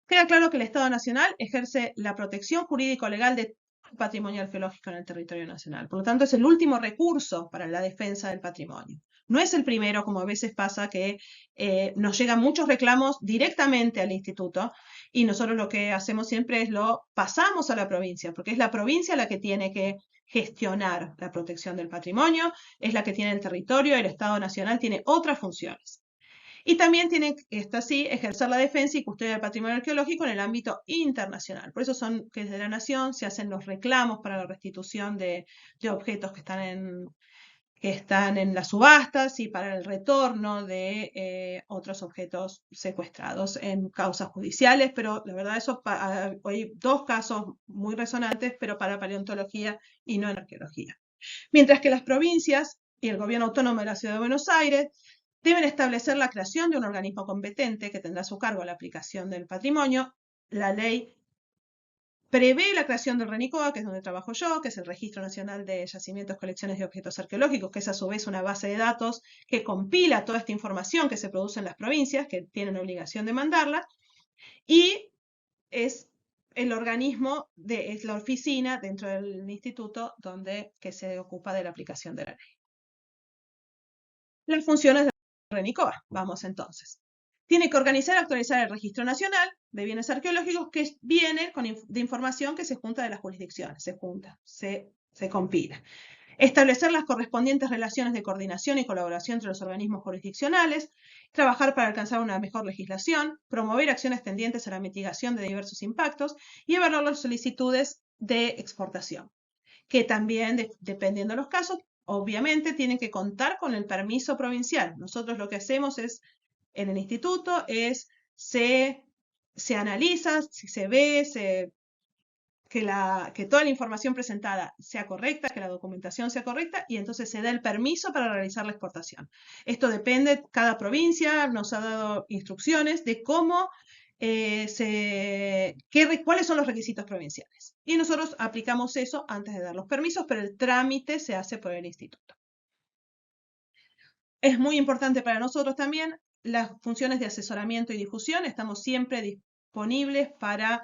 Queda claro que el Estado nacional ejerce la protección jurídico-legal de todo el patrimonio arqueológico en el territorio nacional. Por lo tanto, es el último recurso para la defensa del patrimonio. No es el primero, como a veces pasa, que nos llegan muchos reclamos directamente al instituto y nosotros lo que hacemos siempre es lo pasamos a la provincia, porque es la provincia la que tiene que gestionar la protección del patrimonio, es la que tiene el territorio, el Estado nacional tiene otras funciones. Y también tienen, esto sí, ejercer la defensa y custodia del patrimonio arqueológico en el ámbito internacional. Por eso son que desde la Nación se hacen los reclamos para la restitución de objetos que están en las subastas y para el retorno de otros objetos secuestrados en causas judiciales, pero la verdad hay 2 casos muy resonantes, pero para paleontología y no en arqueología. Mientras que las provincias y el gobierno autónomo de la Ciudad de Buenos Aires deben establecer la creación de un organismo competente que tendrá a su cargo la aplicación del patrimonio. La ley prevé la creación del RENICOA, que es donde trabajo yo, que es el Registro Nacional de Yacimientos, Colecciones y Objetos Arqueológicos, que es a su vez una base de datos que compila toda esta información que se produce en las provincias, que tienen obligación de mandarla, y es el organismo, es la oficina dentro del instituto que se ocupa de la aplicación de la ley. Las funciones del RENICOA, vamos entonces. Tiene que organizar y actualizar el Registro Nacional de Bienes Arqueológicos, que viene de información que se junta de las jurisdicciones, se compila. Establecer las correspondientes relaciones de coordinación y colaboración entre los organismos jurisdiccionales, trabajar para alcanzar una mejor legislación, promover acciones tendientes a la mitigación de diversos impactos y evaluar las solicitudes de exportación, que también, dependiendo de los casos, obviamente tienen que contar con el permiso provincial. Nosotros lo que hacemos en el instituto se analiza, se ve, que toda la información presentada sea correcta, que la documentación sea correcta, y entonces se da el permiso para realizar la exportación. Esto depende, cada provincia nos ha dado instrucciones de cómo cuáles son los requisitos provinciales. Y nosotros aplicamos eso antes de dar los permisos, pero el trámite se hace por el instituto. Es muy importante para nosotros también las funciones de asesoramiento y difusión. Estamos siempre disponibles para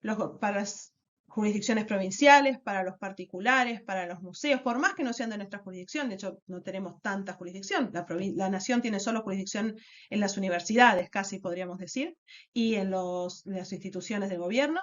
las jurisdicciones provinciales, para los particulares, para los museos, por más que no sean de nuestra jurisdicción. De hecho, no tenemos tanta jurisdicción. La Nación tiene solo jurisdicción en las universidades, casi podríamos decir, y en las instituciones de gobierno.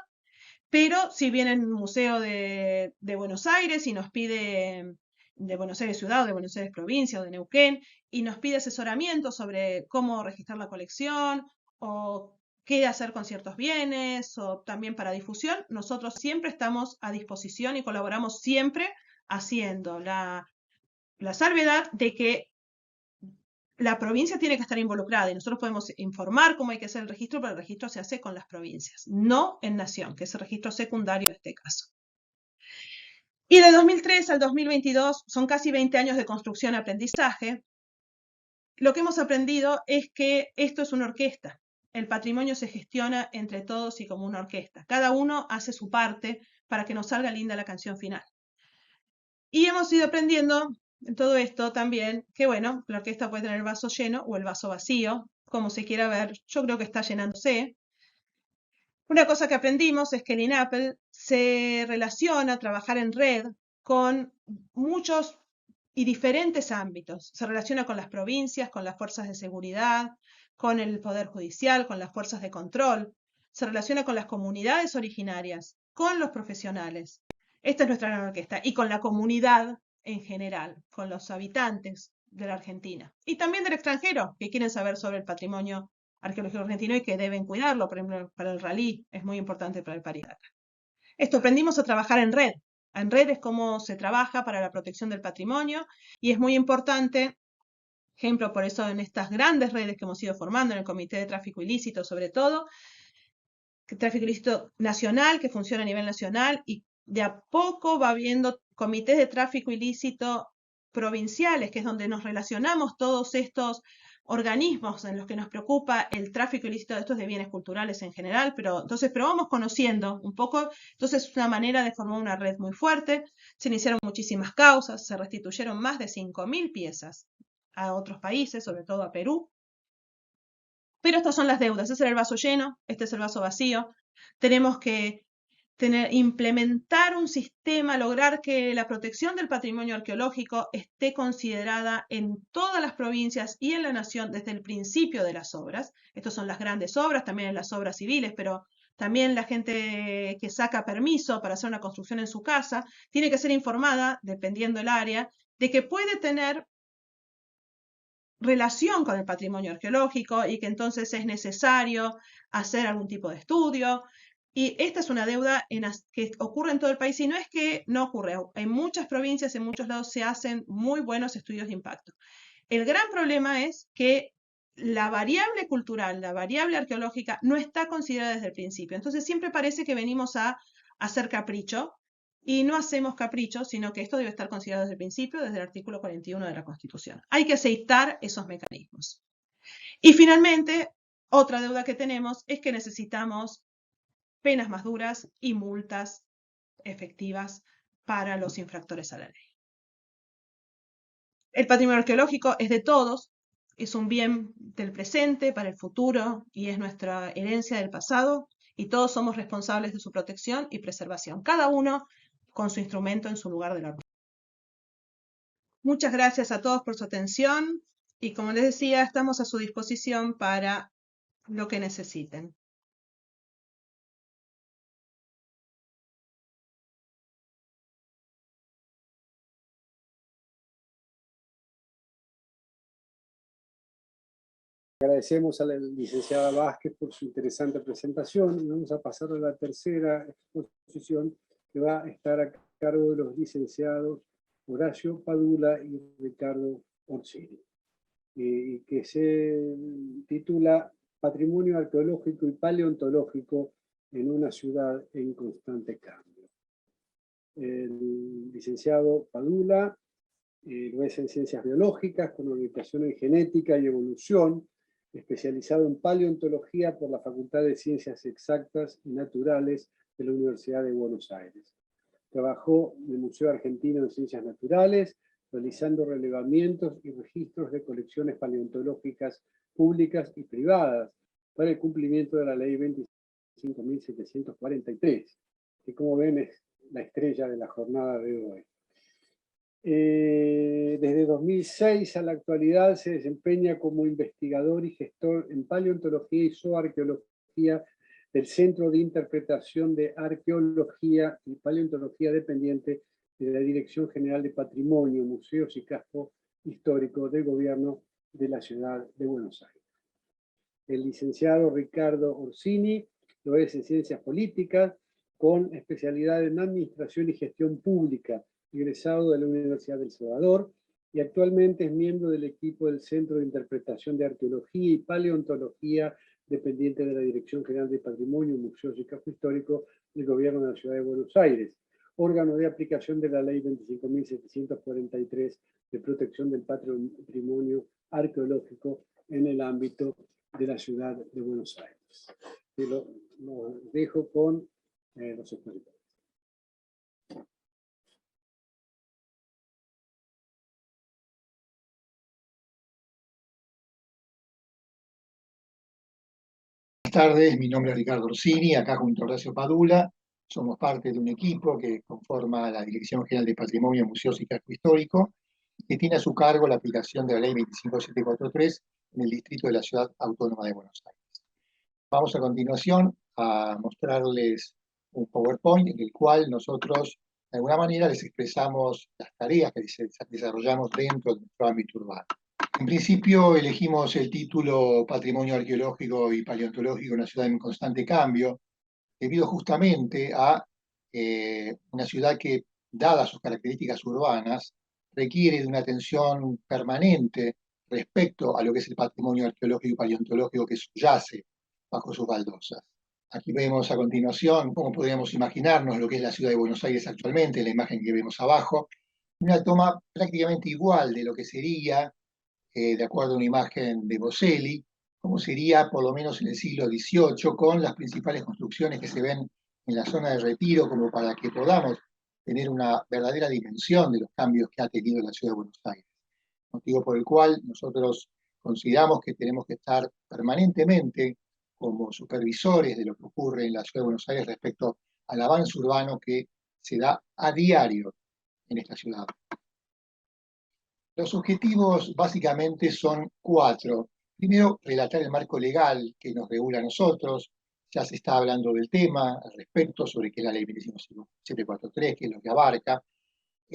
Pero si viene el Museo de Buenos Aires y nos pide, de Buenos Aires Ciudad, o de Buenos Aires Provincia, o de Neuquén, y nos pide asesoramiento sobre cómo registrar la colección, o qué hacer con ciertos bienes, o también para difusión, nosotros siempre estamos a disposición y colaboramos siempre haciendo la salvedad de que la provincia tiene que estar involucrada y nosotros podemos informar cómo hay que hacer el registro, pero el registro se hace con las provincias, no en Nación, que es el registro secundario en este caso. Y de 2003 al 2022 son casi 20 años de construcción y aprendizaje. Lo que hemos aprendido es que esto es una orquesta. El patrimonio se gestiona entre todos y como una orquesta. Cada uno hace su parte para que nos salga linda la canción final. Y hemos ido aprendiendo en todo esto también que, bueno, la orquesta puede tener el vaso lleno o el vaso vacío, como se quiera ver. Yo creo que está llenándose. Una cosa que aprendimos es que el INAPEL se relaciona a trabajar en red con muchos y diferentes ámbitos. Se relaciona con las provincias, con las fuerzas de seguridad, con el Poder Judicial, con las fuerzas de control. Se relaciona con las comunidades originarias, con los profesionales. Esta es nuestra gran orquesta. Y con la comunidad en general, con los habitantes de la Argentina. Y también del extranjero, que quieren saber sobre el patrimonio arqueológico argentino y que deben cuidarlo. Por ejemplo, para el rally es muy importante para el Paridata. Esto, aprendimos a trabajar en red. En red es cómo se trabaja para la protección del patrimonio y es muy importante, ejemplo, por eso en estas grandes redes que hemos ido formando en el Comité de Tráfico Ilícito, sobre todo, tráfico ilícito nacional, que funciona a nivel nacional, y de a poco va habiendo comités de tráfico ilícito provinciales, que es donde nos relacionamos todos estos organismos en los que nos preocupa el tráfico ilícito de estos de bienes culturales en general, pero vamos conociendo un poco. Entonces es una manera de formar una red muy fuerte. Se iniciaron muchísimas causas, se restituyeron más de 5.000 piezas a otros países, sobre todo a Perú. Pero estas son las deudas. Este es el vaso lleno, este es el vaso vacío. Tenemos que implementar un sistema, lograr que la protección del patrimonio arqueológico esté considerada en todas las provincias y en la Nación desde el principio de las obras. Estas son las grandes obras, también en las obras civiles, pero también la gente que saca permiso para hacer una construcción en su casa tiene que ser informada, dependiendo del área, de que puede tener relación con el patrimonio arqueológico y que entonces es necesario hacer algún tipo de estudio. Y esta es una deuda que ocurre en todo el país y no es que no ocurre. En muchas provincias, en muchos lados se hacen muy buenos estudios de impacto. El gran problema es que la variable cultural, la variable arqueológica no está considerada desde el principio. Entonces siempre parece que venimos a hacer capricho y no hacemos capricho, sino que esto debe estar considerado desde el principio, desde el artículo 41 de la Constitución. Hay que aceitar esos mecanismos. Y finalmente, otra deuda que tenemos es que necesitamos penas más duras y multas efectivas para los infractores a la ley. El patrimonio arqueológico es de todos, es un bien del presente para el futuro y es nuestra herencia del pasado y todos somos responsables de su protección y preservación, cada uno con su instrumento en su lugar de la ruta. Muchas gracias a todos por su atención y como les decía, estamos a su disposición para lo que necesiten. Agradecemos a la licenciada Vázquez por su interesante presentación y vamos a pasar a la tercera exposición que va a estar a cargo de los licenciados Horacio Padula y Ricardo Orsini, y que se titula Patrimonio arqueológico y paleontológico en una ciudad en constante cambio. El licenciado Padula lo es en ciencias biológicas con orientación en genética y evolución, especializado en paleontología por la Facultad de Ciencias Exactas y Naturales de la Universidad de Buenos Aires. Trabajó en el Museo Argentino de Ciencias Naturales, realizando relevamientos y registros de colecciones paleontológicas públicas y privadas para el cumplimiento de la Ley 25.743, que como ven es la estrella de la jornada de hoy. Desde 2006 a la actualidad se desempeña como investigador y gestor en paleontología y zooarqueología del Centro de Interpretación de Arqueología y Paleontología dependiente de la Dirección General de Patrimonio, Museos y Casco Histórico del Gobierno de la Ciudad de Buenos Aires. El licenciado Ricardo Orsini lo es en Ciencias Políticas, con especialidad en Administración y Gestión Pública, egresado de la Universidad del Salvador, y actualmente es miembro del equipo del Centro de Interpretación de Arqueología y Paleontología, dependiente de la Dirección General de Patrimonio, Museos y Casco Histórico del Gobierno de la Ciudad de Buenos Aires, órgano de aplicación de la Ley 25.743 de protección del patrimonio arqueológico en el ámbito de la Ciudad de Buenos Aires. Y lo dejo con los expositores. Buenas tardes, mi nombre es Ricardo Orsini, acá junto a Horacio Padula. Somos parte de un equipo que conforma la Dirección General de Patrimonio, Museos y Casco Histórico, que tiene a su cargo la aplicación de la Ley 25.743 en el distrito de la Ciudad Autónoma de Buenos Aires. Vamos a continuación a mostrarles un PowerPoint en el cual nosotros, de alguna manera, les expresamos las tareas que desarrollamos dentro de nuestro ámbito urbano. En principio elegimos el título Patrimonio Arqueológico y Paleontológico en una ciudad en constante cambio, debido justamente a una ciudad que, dadas sus características urbanas, requiere de una atención permanente respecto a lo que es el patrimonio arqueológico y paleontológico que subyace bajo sus baldosas. Aquí vemos a continuación cómo podríamos imaginarnos lo que es la ciudad de Buenos Aires actualmente, la imagen que vemos abajo, una toma prácticamente igual de lo que sería, de acuerdo a una imagen de Boselli, como sería por lo menos en el siglo XVIII, con las principales construcciones que se ven en la zona de Retiro, como para que podamos tener una verdadera dimensión de los cambios que ha tenido la ciudad de Buenos Aires. Motivo por el cual nosotros consideramos que tenemos que estar permanentemente como supervisores de lo que ocurre en la ciudad de Buenos Aires respecto al avance urbano que se da a diario en esta ciudad. Los objetivos básicamente son 4. Primero, relatar el marco legal que nos regula a nosotros. Ya se está hablando del tema al respecto, sobre qué es la Ley 25.743, qué es lo que abarca.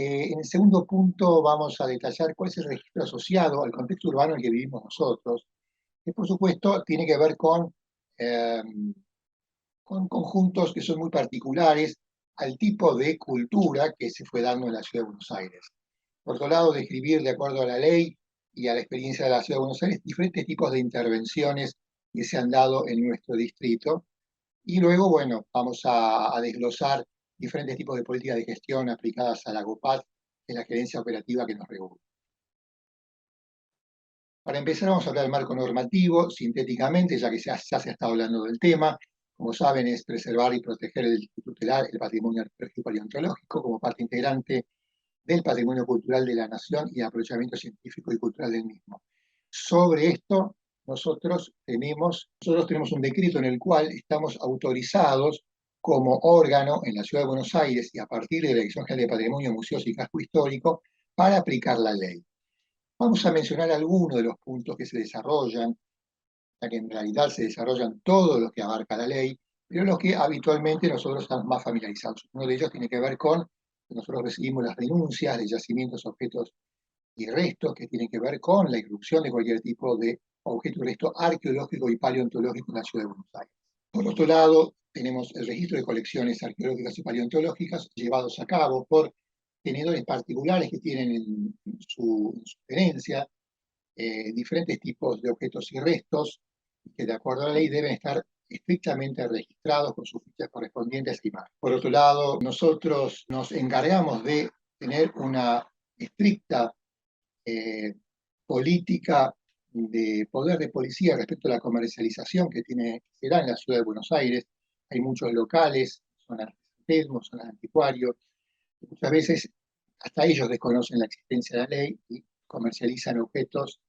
En el segundo punto vamos a detallar cuál es el registro asociado al contexto urbano en el que vivimos nosotros, que por supuesto tiene que ver con conjuntos que son muy particulares al tipo de cultura que se fue dando en la Ciudad de Buenos Aires. Por otro lado, describir de acuerdo a la ley y a la experiencia de la Ciudad de Buenos Aires diferentes tipos de intervenciones que se han dado en nuestro distrito. Y luego, bueno, vamos a desglosar diferentes tipos de políticas de gestión aplicadas a la GOPAT, que es la gerencia operativa que nos regula. Para empezar, vamos a hablar del marco normativo, sintéticamente, ya que ya se ha estado hablando del tema. Como saben, es preservar y proteger el tutelar el patrimonio arqueológico y paleontológico como parte integrante del patrimonio cultural de la nación y aprovechamiento científico y cultural del mismo. Sobre esto, nosotros tenemos un decreto en el cual estamos autorizados como órgano en la Ciudad de Buenos Aires y a partir de la Dirección General de Patrimonio, Museos y Casco Histórico para aplicar la ley. Vamos a mencionar algunos de los puntos que se desarrollan, ya que en realidad se desarrollan todo lo que abarca la ley, pero los que habitualmente nosotros estamos más familiarizados. Uno de ellos tiene que ver con que nosotros recibimos las denuncias de yacimientos, objetos y restos que tienen que ver con la irrupción de cualquier tipo de objeto y resto arqueológico y paleontológico en la Ciudad de Buenos Aires. Por otro lado, tenemos el registro de colecciones arqueológicas y paleontológicas llevados a cabo por tenedores particulares que tienen en su tenencia diferentes tipos de objetos y restos que de acuerdo a la ley deben estar estrictamente registrados con sus fichas correspondientes y más. Por otro lado, nosotros nos encargamos de tener una estricta política de poder de policía respecto a la comercialización que se da en la Ciudad de Buenos Aires. Hay muchos locales, zonas de artesanalismo, zonas de anticuario, y muchas veces hasta ellos desconocen la existencia de la ley y comercializan objetos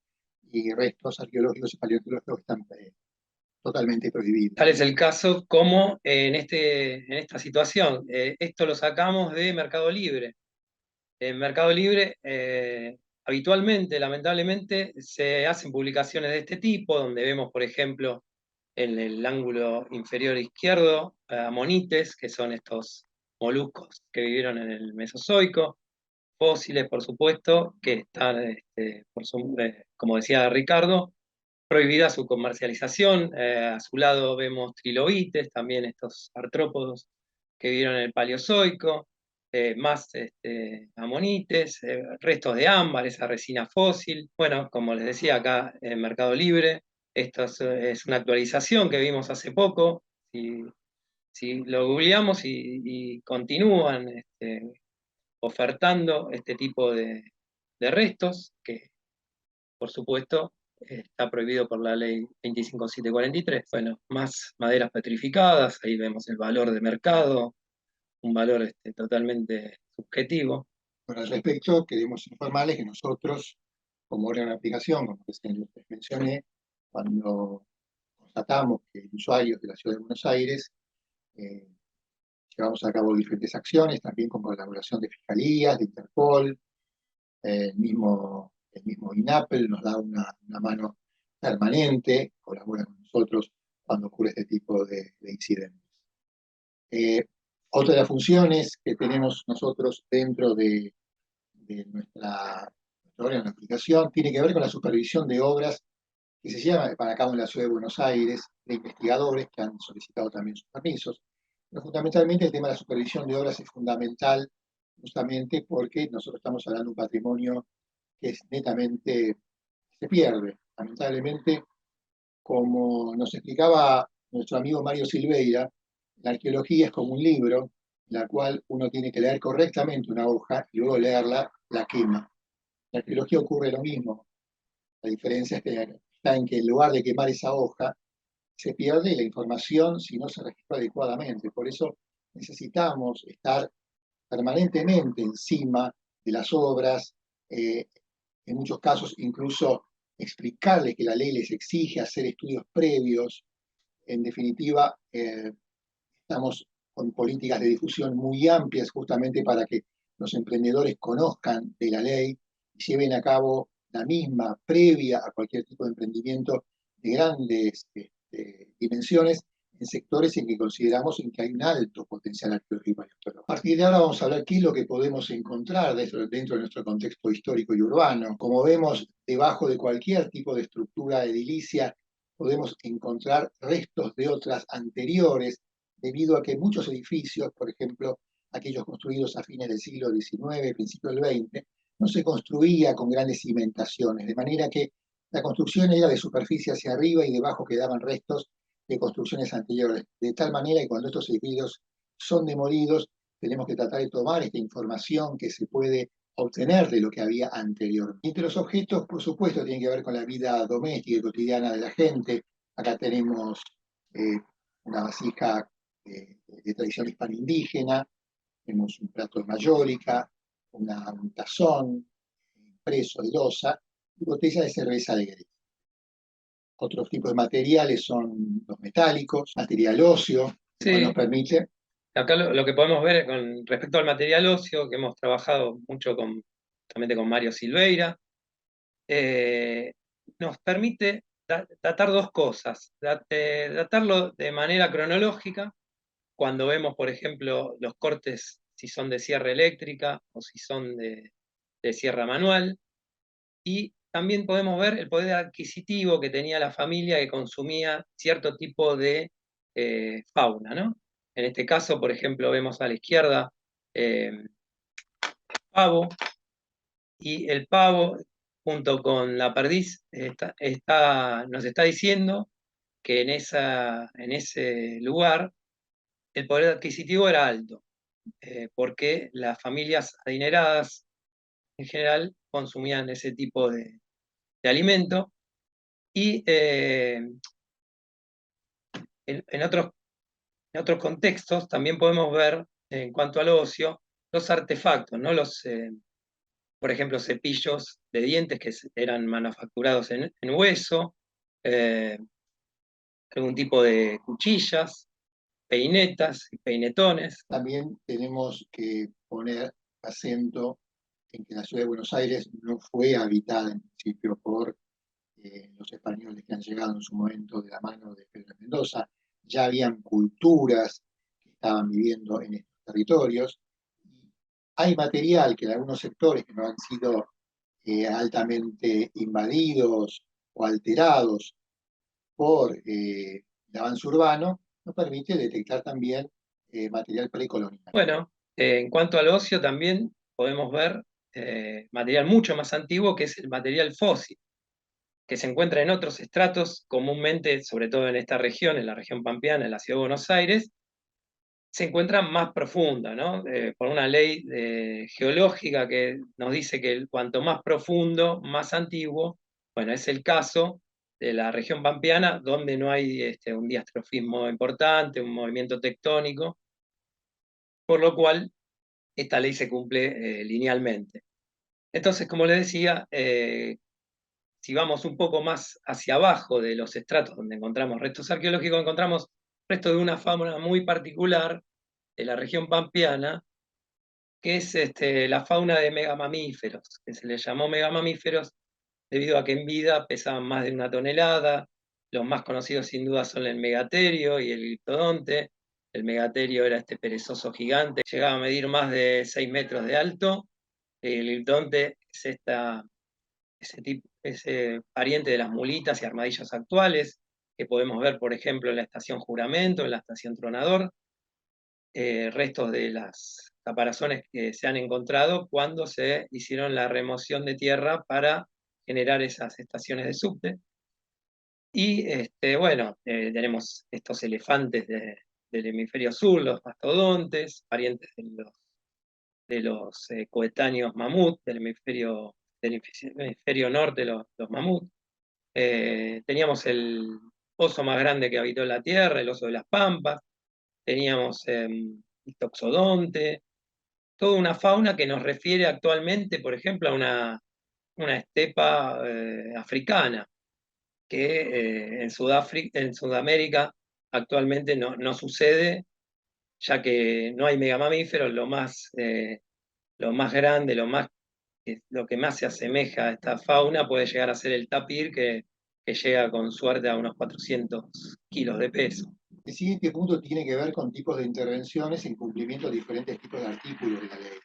y restos arqueológicos y paleontológicos que están totalmente prohibidos. Tal es el caso como en esta situación. Esto lo sacamos de Mercado Libre. En Mercado Libre habitualmente, lamentablemente, se hacen publicaciones de este tipo, donde vemos, por ejemplo, en el ángulo inferior izquierdo, amonites, que son estos moluscos que vivieron en el Mesozoico, fósiles, por supuesto, que están, como decía Ricardo, prohibida su comercialización. A su lado vemos trilobites, también estos artrópodos que vivieron en el Paleozoico, más amonites, restos de ámbar, esa resina fósil. Bueno, como les decía acá en Mercado Libre, esto es una actualización que vimos hace poco. Si lo googleamos y continúan ofertando este tipo de restos, que por supuesto está prohibido por la ley 25743. Bueno, más maderas petrificadas, ahí vemos el valor de mercado, un valor totalmente subjetivo. Bueno, al respecto, queremos informarles que nosotros, como órgano de aplicación, como les mencioné, cuando constatamos que usuarios de la Ciudad de Buenos Aires llevamos a cabo diferentes acciones, también con colaboración de fiscalías, de Interpol, el mismo INAPEL nos da una mano permanente, colabora con nosotros cuando ocurre este tipo de incidentes. Otra de las funciones que tenemos nosotros dentro de nuestra órgano de aplicación tiene que ver con la supervisión de obras que se llevan para cabo en la Ciudad de Buenos Aires, de investigadores que han solicitado también sus permisos. Pero fundamentalmente el tema de la supervisión de obras es fundamental justamente porque nosotros estamos hablando de un patrimonio que es netamente, se pierde. Lamentablemente, como nos explicaba nuestro amigo Mario Silveira, la arqueología es como un libro, en la cual uno tiene que leer correctamente una hoja y luego leerla, la quema. En la arqueología ocurre lo mismo. La diferencia está en que en lugar de quemar esa hoja, se pierde la información si no se registra adecuadamente. Por eso necesitamos estar permanentemente encima de las obras, en muchos casos incluso explicarles que la ley les exige hacer estudios previos. En definitiva, estamos con políticas de difusión muy amplias justamente para que los emprendedores conozcan de la ley y lleven a cabo la misma previa a cualquier tipo de emprendimiento de grandes dimensiones, en sectores en que consideramos en que hay un alto potencial arqueológico. A partir de ahora vamos a hablar qué es lo que podemos encontrar dentro de nuestro contexto histórico y urbano. Como vemos, debajo de cualquier tipo de estructura edilicia podemos encontrar restos de otras anteriores, debido a que muchos edificios, por ejemplo, aquellos construidos a fines del siglo XIX, principio del XX, no se construía con grandes cimentaciones, de manera que la construcción era de superficie hacia arriba y debajo quedaban restos de construcciones anteriores, de tal manera que cuando estos edificios son demolidos, tenemos que tratar de tomar esta información que se puede obtener de lo que había anterior. Entre los objetos, por supuesto, tienen que ver con la vida doméstica y cotidiana de la gente. Acá tenemos una vasija de tradición hispano-indígena, tenemos un plato de mayólica, un tazón impreso de loza y botella de cerveza de Grecia. Otros tipos de materiales son los metálicos, material óseo, que nos permite. Acá lo que podemos ver con respecto al material óseo, que hemos trabajado mucho justamente con Mario Silveira, nos permite datar dos cosas. Datarlo de manera cronológica, cuando vemos, por ejemplo, los cortes, si son de sierra eléctrica o si son de sierra manual, y también podemos ver el poder adquisitivo que tenía la familia que consumía cierto tipo de fauna, ¿no? En este caso, por ejemplo, vemos a la izquierda pavo, y el pavo, junto con la perdiz, nos está diciendo que en ese lugar el poder adquisitivo era alto, porque las familias adineradas en general consumían ese tipo de alimento, y en otros contextos también podemos ver, en cuanto al ocio, los artefactos, ¿no? Por ejemplo, cepillos de dientes que eran manufacturados en hueso, algún tipo de cuchillas, peinetas y peinetones. También tenemos que poner acento en que la ciudad de Buenos Aires no fue habitada en principio por los españoles que han llegado en su momento de la mano de Pedro de Mendoza. Ya habían culturas que estaban viviendo en estos territorios. Hay material que en algunos sectores que no han sido altamente invadidos o alterados por el avance urbano, nos permite detectar también material precolonial. Bueno, en cuanto al ocio también podemos ver material mucho más antiguo, que es el material fósil, que se encuentra en otros estratos, comúnmente, sobre todo en esta región, en la región pampeana, en la ciudad de Buenos Aires, se encuentra más profunda, ¿no? Por una ley geológica que nos dice que cuanto más profundo, más antiguo. Bueno, es el caso de la región pampeana, donde no hay un diastrofismo importante, un movimiento tectónico, por lo cual esta ley se cumple linealmente. Entonces, como les decía, si vamos un poco más hacia abajo de los estratos donde encontramos restos arqueológicos, encontramos restos de una fauna muy particular de la región pampeana, que es la fauna de megamamíferos, que se les llamó megamamíferos debido a que en vida pesaban más de 1 tonelada. Los más conocidos sin duda son el megaterio y el gliptodonte. El megaterio era este perezoso gigante, llegaba a medir más de 6 metros de alto. El gliptodonte es ese pariente de las mulitas y armadillos actuales, que podemos ver, por ejemplo, en la estación Juramento, en la estación Tronador, restos de las caparazones que se han encontrado cuando se hicieron la remoción de tierra para generar esas estaciones de subte. Y bueno, tenemos estos elefantes del hemisferio sur, los mastodontes, parientes de los coetáneos mamut, del hemisferio norte, los mamut. Teníamos el oso más grande que habitó la Tierra, el oso de las Pampas. Teníamos el toxodonte, toda una fauna que nos refiere actualmente, por ejemplo, a una estepa africana, que en Sudamérica actualmente no sucede, ya que no hay megamamíferos. Lo más grande, lo que más se asemeja a esta fauna puede llegar a ser el tapir, que llega con suerte a unos 400 kilos de peso. El siguiente punto tiene que ver con tipos de intervenciones en cumplimiento de diferentes tipos de artículos de la ley.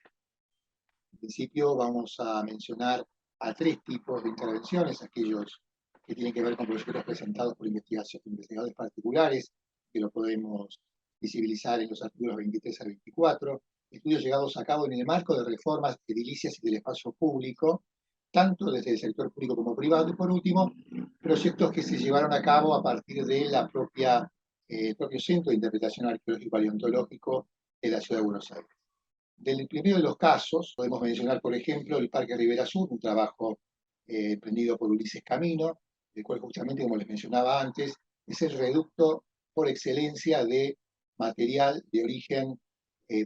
En principio vamos a mencionar a 3 tipos de intervenciones, aquellos que tienen que ver con proyectos presentados por investigadores particulares, que lo podemos visibilizar en los artículos 23 al 24, estudios llevados a cabo en el marco de reformas edilicias y del espacio público, tanto desde el sector público como privado, y por último, proyectos que se llevaron a cabo a partir de la el propio Centro de Interpretación Arqueológico y Paleontológico de la Ciudad de Buenos Aires. Del primero de los casos, podemos mencionar, por ejemplo, el Parque Rivera Sur, un trabajo emprendido por Ulises Camino, el cual justamente, como les mencionaba antes, es el reducto por excelencia de material de origen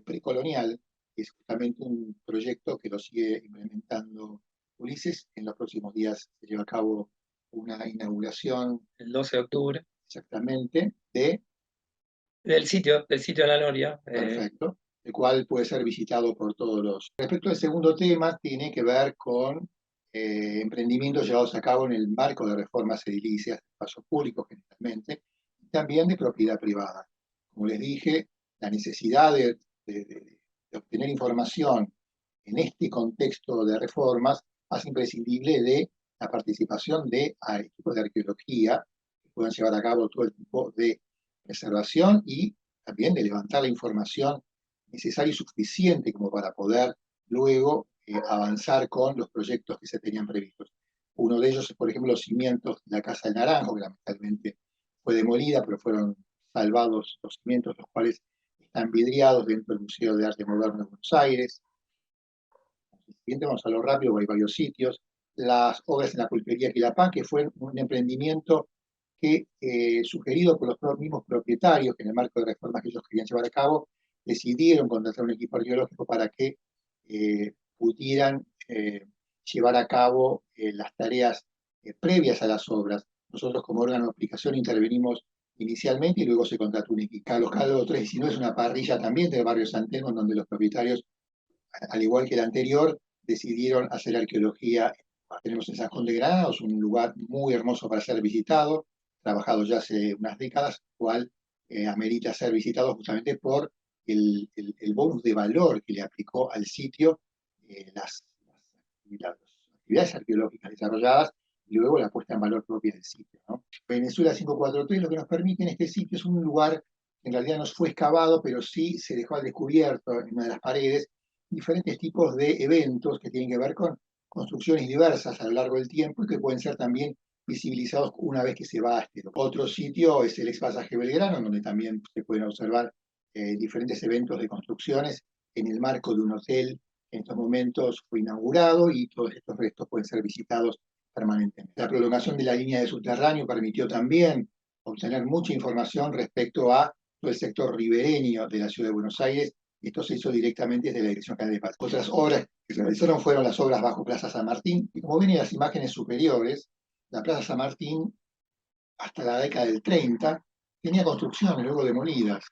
precolonial, que es justamente un proyecto que lo sigue implementando Ulises. En los próximos días se lleva a cabo una inauguración, El 12 de octubre, exactamente, del sitio de la Noria. Perfecto, el cual puede ser visitado por todos los. Respecto al segundo tema, tiene que ver con emprendimientos llevados a cabo en el marco de reformas edilicias de espacios públicos generalmente, y también de propiedad privada. Como les dije, la necesidad de obtener información en este contexto de reformas hace imprescindible de la participación de equipos de arqueología que puedan llevar a cabo todo el tipo de preservación y también de levantar la información necesaria y suficiente como para poder luego avanzar con los proyectos que se tenían previstos. Uno de ellos es, por ejemplo, los cimientos de la Casa del Naranjo, que lamentablemente fue demolida, pero fueron salvados los cimientos, los cuales están vidriados dentro del Museo de Arte Moderno de Buenos Aires. Siguiente, vamos a lo rápido, hay varios sitios. Las obras en la pulpería Quilapán, que fue un emprendimiento que, sugerido por los mismos propietarios, que en el marco de reformas que ellos querían llevar a cabo, decidieron contratar un equipo arqueológico para que pudieran llevar a cabo las tareas previas a las obras. Nosotros como órgano de aplicación intervenimos inicialmente y luego se contrató un equipo. Carlos Calvo 319 es una parrilla también del barrio San Telmo, donde los propietarios, al igual que el anterior, decidieron hacer arqueología. Tenemos en San Juan de Granados, un lugar muy hermoso para ser visitado, trabajado ya hace unas décadas, cual amerita ser visitado justamente por el bonus de valor que le aplicó al sitio las actividades arqueológicas desarrolladas y luego la puesta en valor propia del sitio, ¿no? Venezuela 543 lo que nos permite en este sitio es un lugar que en realidad no fue excavado, pero sí se dejó al descubierto en una de las paredes diferentes tipos de eventos que tienen que ver con construcciones diversas a lo largo del tiempo y que pueden ser también visibilizados una vez que se va a este lugar. Otro sitio es el ex pasaje Belgrano, donde también se pueden observar diferentes eventos de construcciones en el marco de un hotel. En estos momentos fue inaugurado y todos estos restos pueden ser visitados permanentemente. La prolongación de la línea de subterráneo permitió también obtener mucha información respecto a todo el sector ribereño de la Ciudad de Buenos Aires. Esto se hizo directamente desde la Dirección General de Patrimonio. Otras obras que se realizaron fueron las obras bajo Plaza San Martín. Y como ven en las imágenes superiores, la Plaza San Martín, hasta la década del 30, tenía construcciones luego demolidas.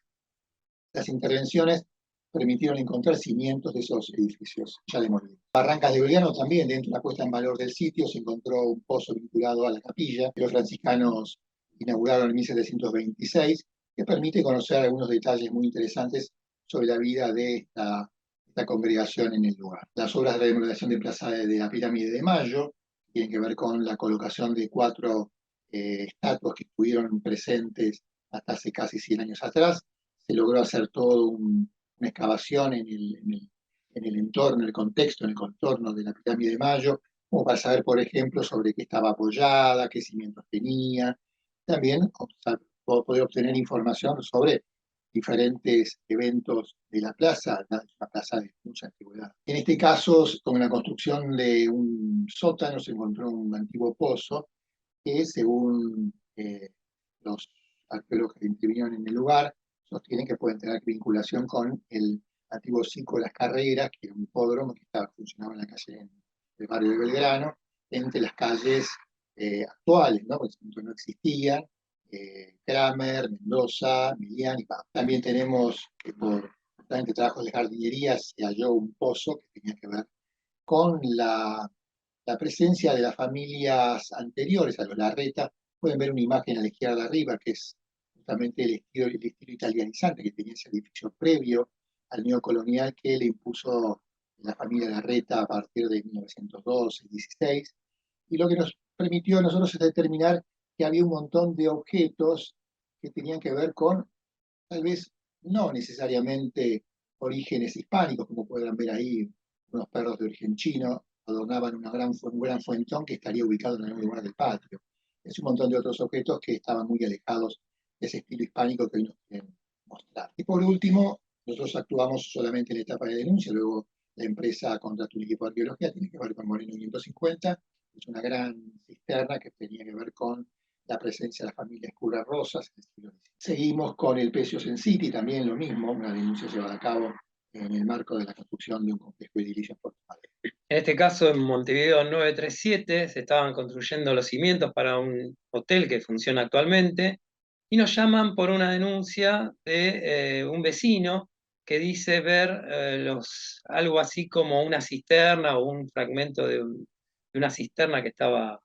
Las intervenciones permitieron encontrar cimientos de esos edificios ya demolidos. Barrancas de Belgrano también, dentro de la puesta en valor del sitio, se encontró un pozo vinculado a la capilla que los franciscanos inauguraron en 1726, que permite conocer algunos detalles muy interesantes sobre la vida de esta congregación en el lugar. Las obras de remodelación de Plaza de la Pirámide de Mayo tienen que ver con la colocación de 4 estatuas que estuvieron presentes hasta hace casi 100 años atrás. Se logró hacer todo una excavación en el entorno, en el contexto, en el contorno de la Pirámide de Mayo, como para saber, por ejemplo, sobre qué estaba apoyada, qué cimientos tenía. También poder obtener información sobre diferentes eventos de la plaza, una plaza de mucha antigüedad. En este caso, con la construcción de un sótano, se encontró un antiguo pozo que, según los arqueólogos que intervinieron en el lugar, sostienen que pueden tener vinculación con el antiguo Circo de las Carreras, que era un hipódromo que funcionaba en la calle del barrio de Belgrano, entre las calles actuales, ¿no? Porque no existían, Kramer, Mendoza, Milián y Paz. También tenemos que por trabajos de jardinería se halló un pozo que tenía que ver con la presencia de las familias anteriores a los Larreta. Pueden ver una imagen a la izquierda de arriba, que es justamente el estilo italianizante que tenía ese edificio previo al neocolonial que le impuso la familia Larreta a partir de 1912-16, y lo que nos permitió a nosotros es determinar que había un montón de objetos que tenían que ver con, tal vez no necesariamente orígenes hispánicos, como podrán ver ahí, unos perros de origen chino adornaban un gran fuentón que estaría ubicado en algún lugar del patio. Es un montón de otros objetos que estaban muy alejados de ese estilo hispánico que hoy nos quieren mostrar. Y por último, nosotros actuamos solamente en la etapa de denuncia, luego la empresa contrató un equipo de arqueología, tiene que ver con Moreno 550, es una gran cisterna que tenía que ver con la presencia de las familias Curas Rosas en el siglo XIX. Seguimos con el Peciosen City, también lo mismo, una denuncia llevada a cabo en el marco de la construcción de un complejo edilicio en Puerto Madero. En este caso, en Montevideo 937, se estaban construyendo los cimientos para un hotel que funciona actualmente, y nos llaman por una denuncia de un vecino que dice ver algo así como una cisterna o un fragmento de una cisterna que estaba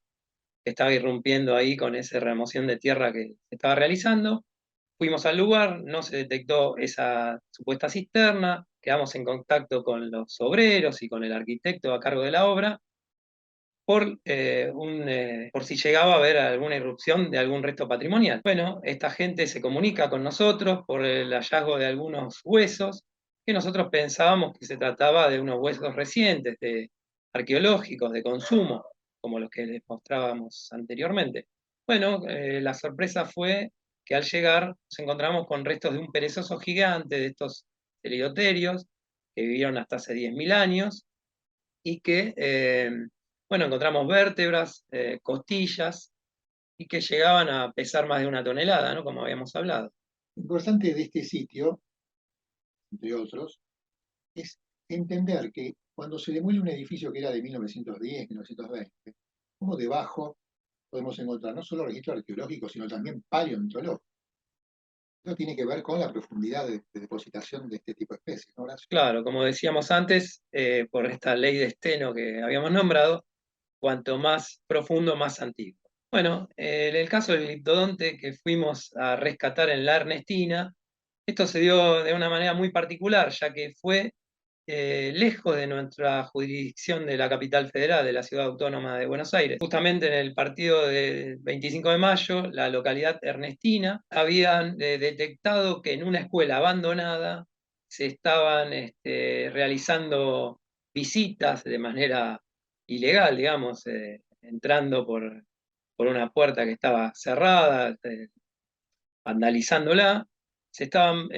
irrumpiendo ahí con esa remoción de tierra que se estaba realizando. Fuimos al lugar, no se detectó esa supuesta cisterna, quedamos en contacto con los obreros y con el arquitecto a cargo de la obra por si llegaba a haber alguna irrupción de algún resto patrimonial. Bueno, esta gente se comunica con nosotros por el hallazgo de algunos huesos, que nosotros pensábamos que se trataba de unos huesos recientes, arqueológicos, de consumo, como los que les mostrábamos anteriormente. Bueno, la sorpresa fue que al llegar nos encontramos con restos de un perezoso gigante, de estos celidoterios, que vivieron hasta hace 10.000 años, y que, bueno, encontramos vértebras, costillas, y que llegaban a pesar más de 1 tonelada, ¿no? Como habíamos hablado. Lo importante de este sitio, entre otros, es entender que cuando se demuele un edificio que era de 1910, 1920, como debajo podemos encontrar no solo registros arqueológicos, sino también paleontológicos. Eso tiene que ver con la profundidad de depositación de este tipo de especies, ¿no, Horacio? Claro, como decíamos antes, por esta ley de Steno que habíamos nombrado, cuanto más profundo, más antiguo. Bueno, en el caso del gliptodonte que fuimos a rescatar en la Ernestina, esto se dio de una manera muy particular, ya que fue lejos de nuestra jurisdicción de la capital federal, de la ciudad autónoma de Buenos Aires. Justamente en el partido del 25 de mayo, la localidad ernestina, habían detectado que en una escuela abandonada se estaban realizando visitas de manera ilegal, digamos, entrando por una puerta que estaba cerrada, vandalizándola. Se estaban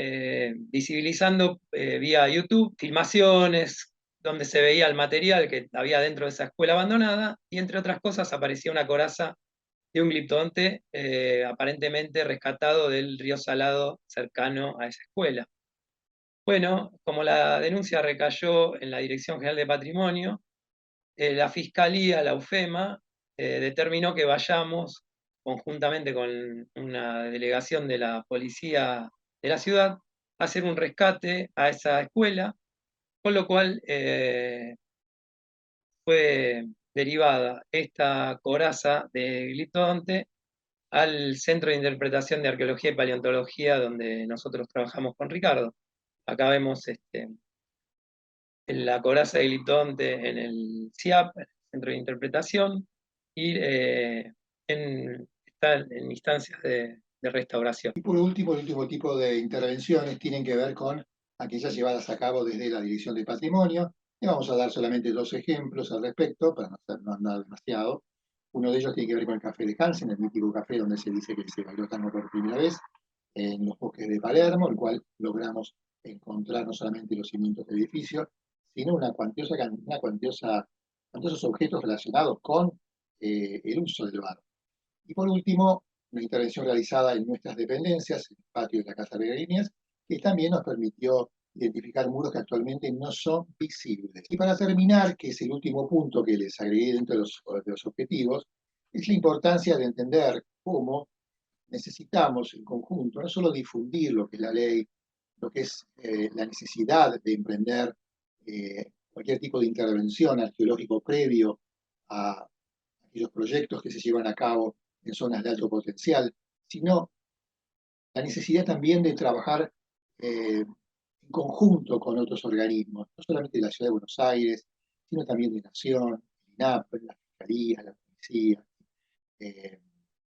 visibilizando vía YouTube filmaciones donde se veía el material que había dentro de esa escuela abandonada, y entre otras cosas aparecía una coraza de un gliptodonte aparentemente rescatado del río Salado cercano a esa escuela. Bueno, como la denuncia recayó en la Dirección General de Patrimonio, la Fiscalía, la UFEMA, determinó que vayamos conjuntamente con una delegación de la policía de la ciudad a hacer un rescate a esa escuela, con lo cual fue derivada esta coraza de gliptodonte al Centro de Interpretación de Arqueología y Paleontología, donde nosotros trabajamos con Ricardo. Acá vemos la coraza de gliptodonte en el CIAP, el Centro de Interpretación, y está en instancias de restauración. Y por último, el último tipo de intervenciones tienen que ver con aquellas llevadas a cabo desde la Dirección de Patrimonio. Y vamos a dar solamente 2 ejemplos al respecto, para no andar demasiado. Uno de ellos tiene que ver con el Café de Hansen, el mítico café donde se dice que se bailó tango por primera vez en los bosques de Palermo, el cual logramos encontrar no solamente los cimientos del edificio, sino cuantiosos objetos relacionados con el uso del bar. Y por último, una intervención realizada en nuestras dependencias, en el patio de la Casa de Líneas, que también nos permitió identificar muros que actualmente no son visibles. Y para terminar, que es el último punto que les agregué dentro de los objetivos, es la importancia de entender cómo necesitamos en conjunto no solo difundir lo que es la ley, lo que es la necesidad de emprender cualquier tipo de intervención arqueológico previo a aquellos proyectos que se llevan a cabo en zonas de alto potencial, sino la necesidad también de trabajar en conjunto con otros organismos, no solamente de la Ciudad de Buenos Aires, sino también de Nación, el INAP, la Fiscalía, la Policía,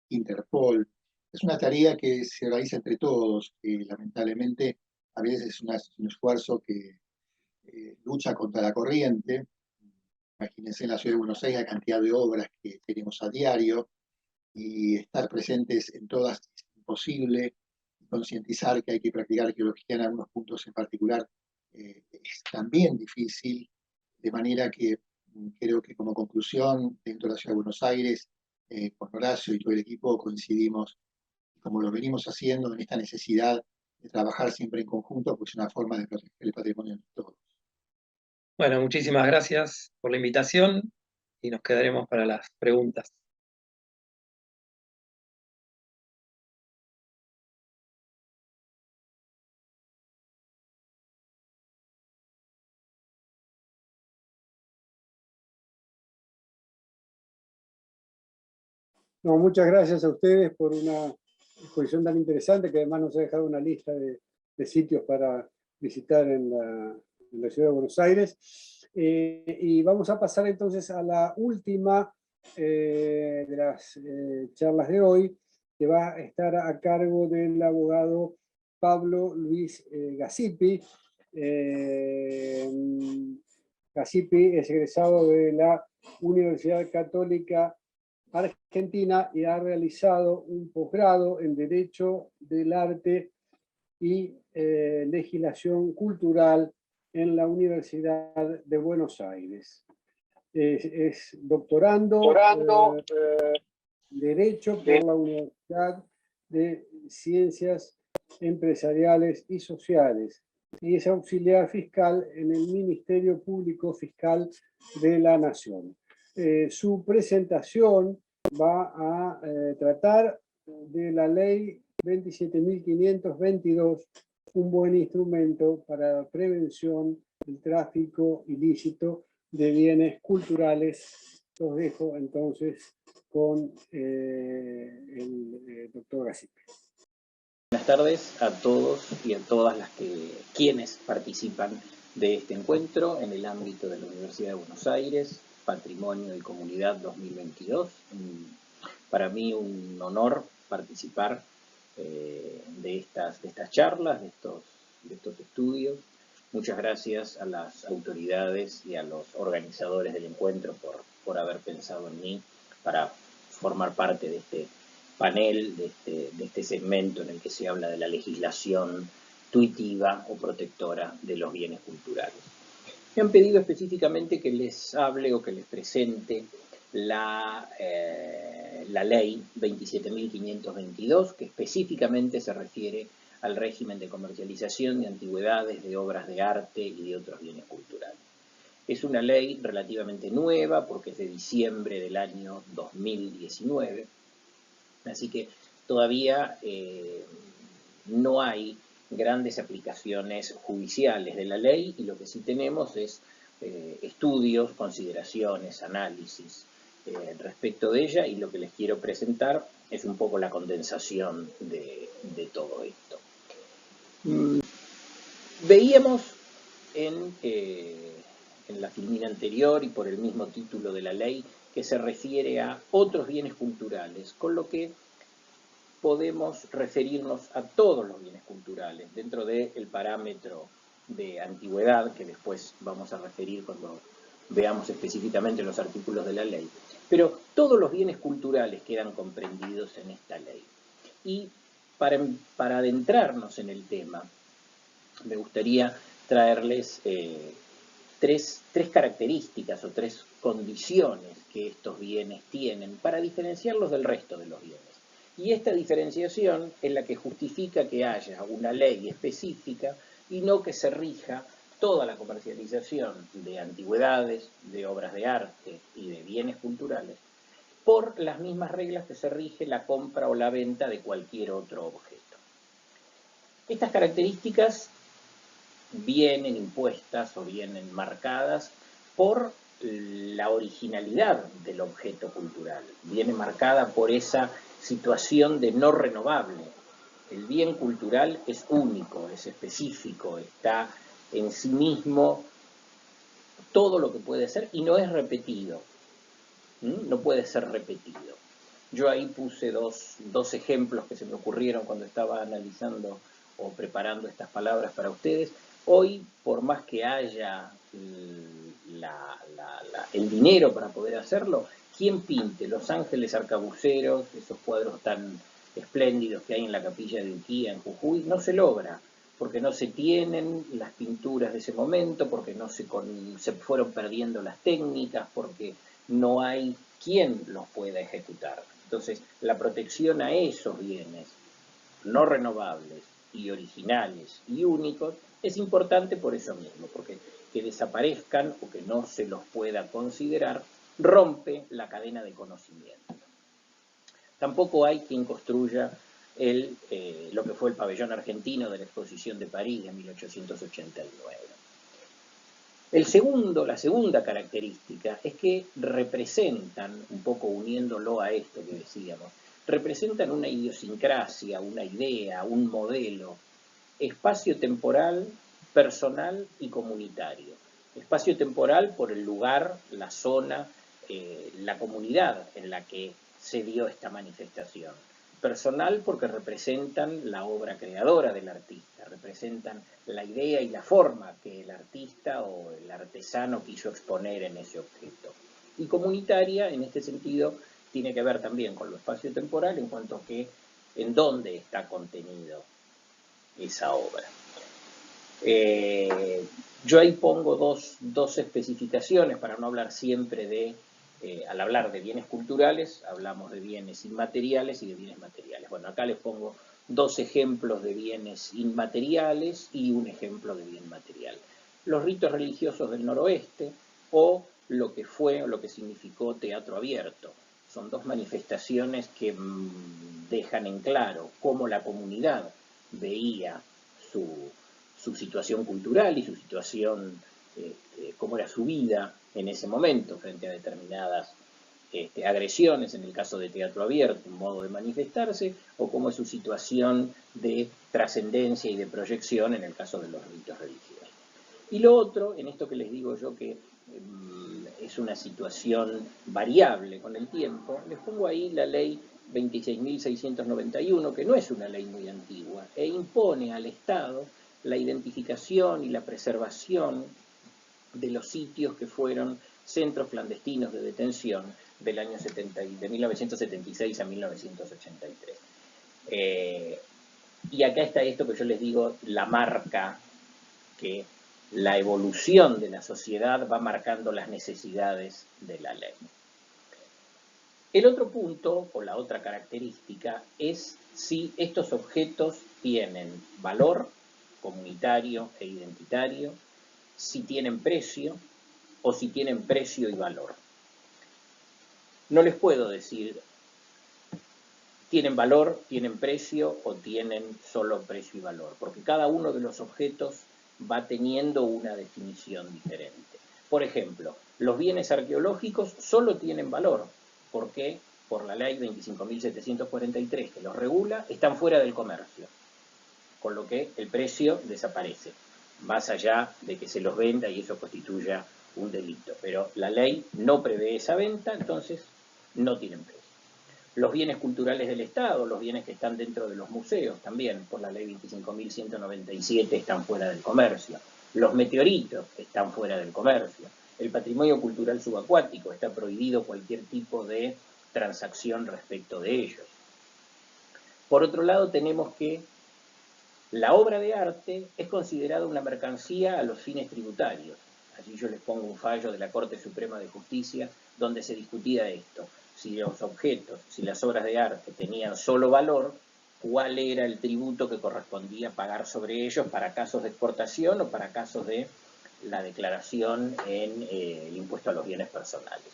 Interpol. Es una tarea que se realiza entre todos, que lamentablemente a veces es un esfuerzo que lucha contra la corriente. Imagínense en la Ciudad de Buenos Aires la cantidad de obras que tenemos a diario, y estar presentes en todas es imposible. Concientizar que hay que practicar arqueología en algunos puntos en particular es también difícil, de manera que creo que como conclusión, dentro de la Ciudad de Buenos Aires, con Horacio y todo el equipo coincidimos, como lo venimos haciendo, en esta necesidad de trabajar siempre en conjunto, pues es una forma de proteger el patrimonio de todos. Bueno, muchísimas gracias por la invitación y nos quedaremos para las preguntas. No, muchas gracias a ustedes por una exposición tan interesante, que además nos ha dejado una lista de sitios para visitar en la Ciudad de Buenos Aires. Y vamos a pasar entonces a la última de las charlas de hoy, que va a estar a cargo del abogado Pablo Luis Gasipi. Gasipi es egresado de la Universidad Católica Argentina y ha realizado un posgrado en Derecho del Arte y Legislación Cultural en la Universidad de Buenos Aires. Es doctorando Derecho por la Universidad de Ciencias Empresariales y Sociales y es auxiliar fiscal en el Ministerio Público Fiscal de la Nación. Su presentación va a tratar de la ley 27.522, un buen instrumento para la prevención del tráfico ilícito de bienes culturales. Los dejo entonces con el doctor Gasipi. Buenas tardes a todos y a todas quienes participan de este encuentro en el ámbito de la Universidad de Buenos Aires, Patrimonio y Comunidad 2022. Para mí un honor participar de estas charlas, de estos estudios. Muchas gracias a las autoridades y a los organizadores del encuentro por haber pensado en mí para formar parte de este panel, de este segmento en el que se habla de la legislación tuitiva o protectora de los bienes culturales. Me han pedido específicamente que les hable o que les presente la ley 27.522, que específicamente se refiere al régimen de comercialización de antigüedades, de obras de arte y de otros bienes culturales. Es una ley relativamente nueva porque es de diciembre del año 2019, así que todavía no hay grandes aplicaciones judiciales de la ley y lo que sí tenemos es estudios, consideraciones, análisis respecto de ella, y lo que les quiero presentar es un poco la condensación de todo esto. Veíamos en la filmina anterior y por el mismo título de la ley que se refiere a otros bienes culturales, con lo que podemos referirnos a todos los bienes culturales dentro del parámetro de antigüedad, que después vamos a referir cuando veamos específicamente los artículos de la ley. Pero todos los bienes culturales quedan comprendidos en esta ley. Y para adentrarnos en el tema, me gustaría traerles tres características o tres condiciones que estos bienes tienen para diferenciarlos del resto de los bienes. Y esta diferenciación es la que justifica que haya una ley específica y no que se rija toda la comercialización de antigüedades, de obras de arte y de bienes culturales por las mismas reglas que se rige la compra o la venta de cualquier otro objeto. Estas características vienen impuestas o vienen marcadas por la originalidad del objeto cultural, viene marcada por esa situación de no renovable El bien cultural es único, es específico, está en sí mismo todo lo que puede ser y no es repetido. No puede ser repetido. Yo ahí puse dos ejemplos que se me ocurrieron cuando estaba analizando o preparando estas palabras para ustedes. Hoy, por más que haya el dinero para poder hacerlo, ¿quién pinte Los Ángeles Arcabuceros, esos cuadros tan espléndidos que hay en la capilla de Uquía, en Jujuy? No se logra, porque no se tienen las pinturas de ese momento, porque se fueron perdiendo las técnicas, porque no hay quien los pueda ejecutar. Entonces, la protección a esos bienes no renovables y originales y únicos es importante por eso mismo, porque que desaparezcan o que no se los pueda considerar rompe la cadena de conocimiento. Tampoco hay quien construya lo que fue el pabellón argentino de la Exposición de París de 1889. La segunda característica es que representan, un poco uniéndolo a esto que decíamos, representan una idiosincrasia, una idea, un modelo, espacio-temporal, personal y comunitario. Espacio-temporal por el lugar, la zona, la comunidad en la que se dio esta manifestación. Personal porque representan la obra creadora del artista, representan la idea y la forma que el artista o el artesano quiso exponer en ese objeto. Y comunitaria, en este sentido, tiene que ver también con lo espacio-temporal en cuanto a que en dónde está contenido esa obra. Yo ahí pongo dos especificaciones para no hablar siempre de... al hablar de bienes culturales, hablamos de bienes inmateriales y de bienes materiales. Bueno, acá les pongo dos ejemplos de bienes inmateriales y un ejemplo de bien material. Los ritos religiosos del noroeste o lo que fue o lo que significó teatro abierto. Son dos manifestaciones que dejan en claro cómo la comunidad veía su situación cultural y su situación, cómo era su vida en ese momento frente a determinadas agresiones, en el caso de teatro abierto, un modo de manifestarse, o cómo es su situación de trascendencia y de proyección en el caso de los ritos religiosos. Y lo otro, en esto que les digo yo que es una situación variable con el tiempo, les pongo ahí la ley 26.691, que no es una ley muy antigua, e impone al Estado la identificación y la preservación de los sitios que fueron centros clandestinos de detención del año de 1976 a 1983. Y acá está esto que yo les digo, la marca que la evolución de la sociedad va marcando las necesidades de la ley. El otro punto, o la otra característica, es si estos objetos tienen valor comunitario e identitario, si tienen precio o si tienen precio y valor. No les puedo decir tienen valor, tienen precio o tienen solo precio y valor, porque cada uno de los objetos va teniendo una definición diferente. Por ejemplo, los bienes arqueológicos solo tienen valor, porque por la ley 25.743 que los regula, están fuera del comercio, con lo que el precio desaparece, más allá de que se los venda y eso constituya un delito. Pero la ley no prevé esa venta, entonces no tienen precio. Los bienes culturales del Estado, los bienes que están dentro de los museos, también por la ley 25.197 están fuera del comercio. Los meteoritos están fuera del comercio. El patrimonio cultural subacuático, está prohibido cualquier tipo de transacción respecto de ellos. Por otro lado, tenemos que la obra de arte es considerada una mercancía a los fines tributarios. Allí yo les pongo un fallo de la Corte Suprema de Justicia donde se discutía esto. Si los objetos, si las obras de arte tenían solo valor, ¿cuál era el tributo que correspondía pagar sobre ellos para casos de exportación o para casos de la declaración en el impuesto a los bienes personales?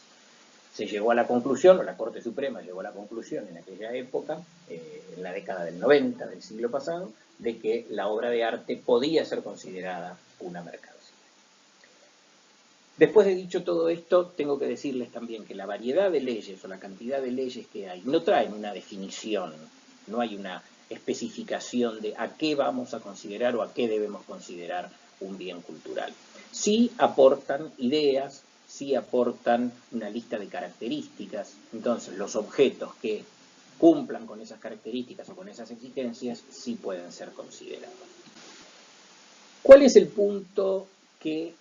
Se llegó a la conclusión, o la Corte Suprema llegó a la conclusión en aquella época, en la década del 90 del siglo pasado, de que la obra de arte podía ser considerada una mercancía. Después de dicho todo esto, tengo que decirles también que la variedad de leyes o la cantidad de leyes que hay no traen una definición, no hay una especificación de a qué vamos a considerar o a qué debemos considerar un bien cultural. Sí aportan ideas, sí aportan una lista de características. Entonces, los objetos que cumplan con esas características o con esas exigencias sí pueden ser considerados. ¿Cuál es el punto que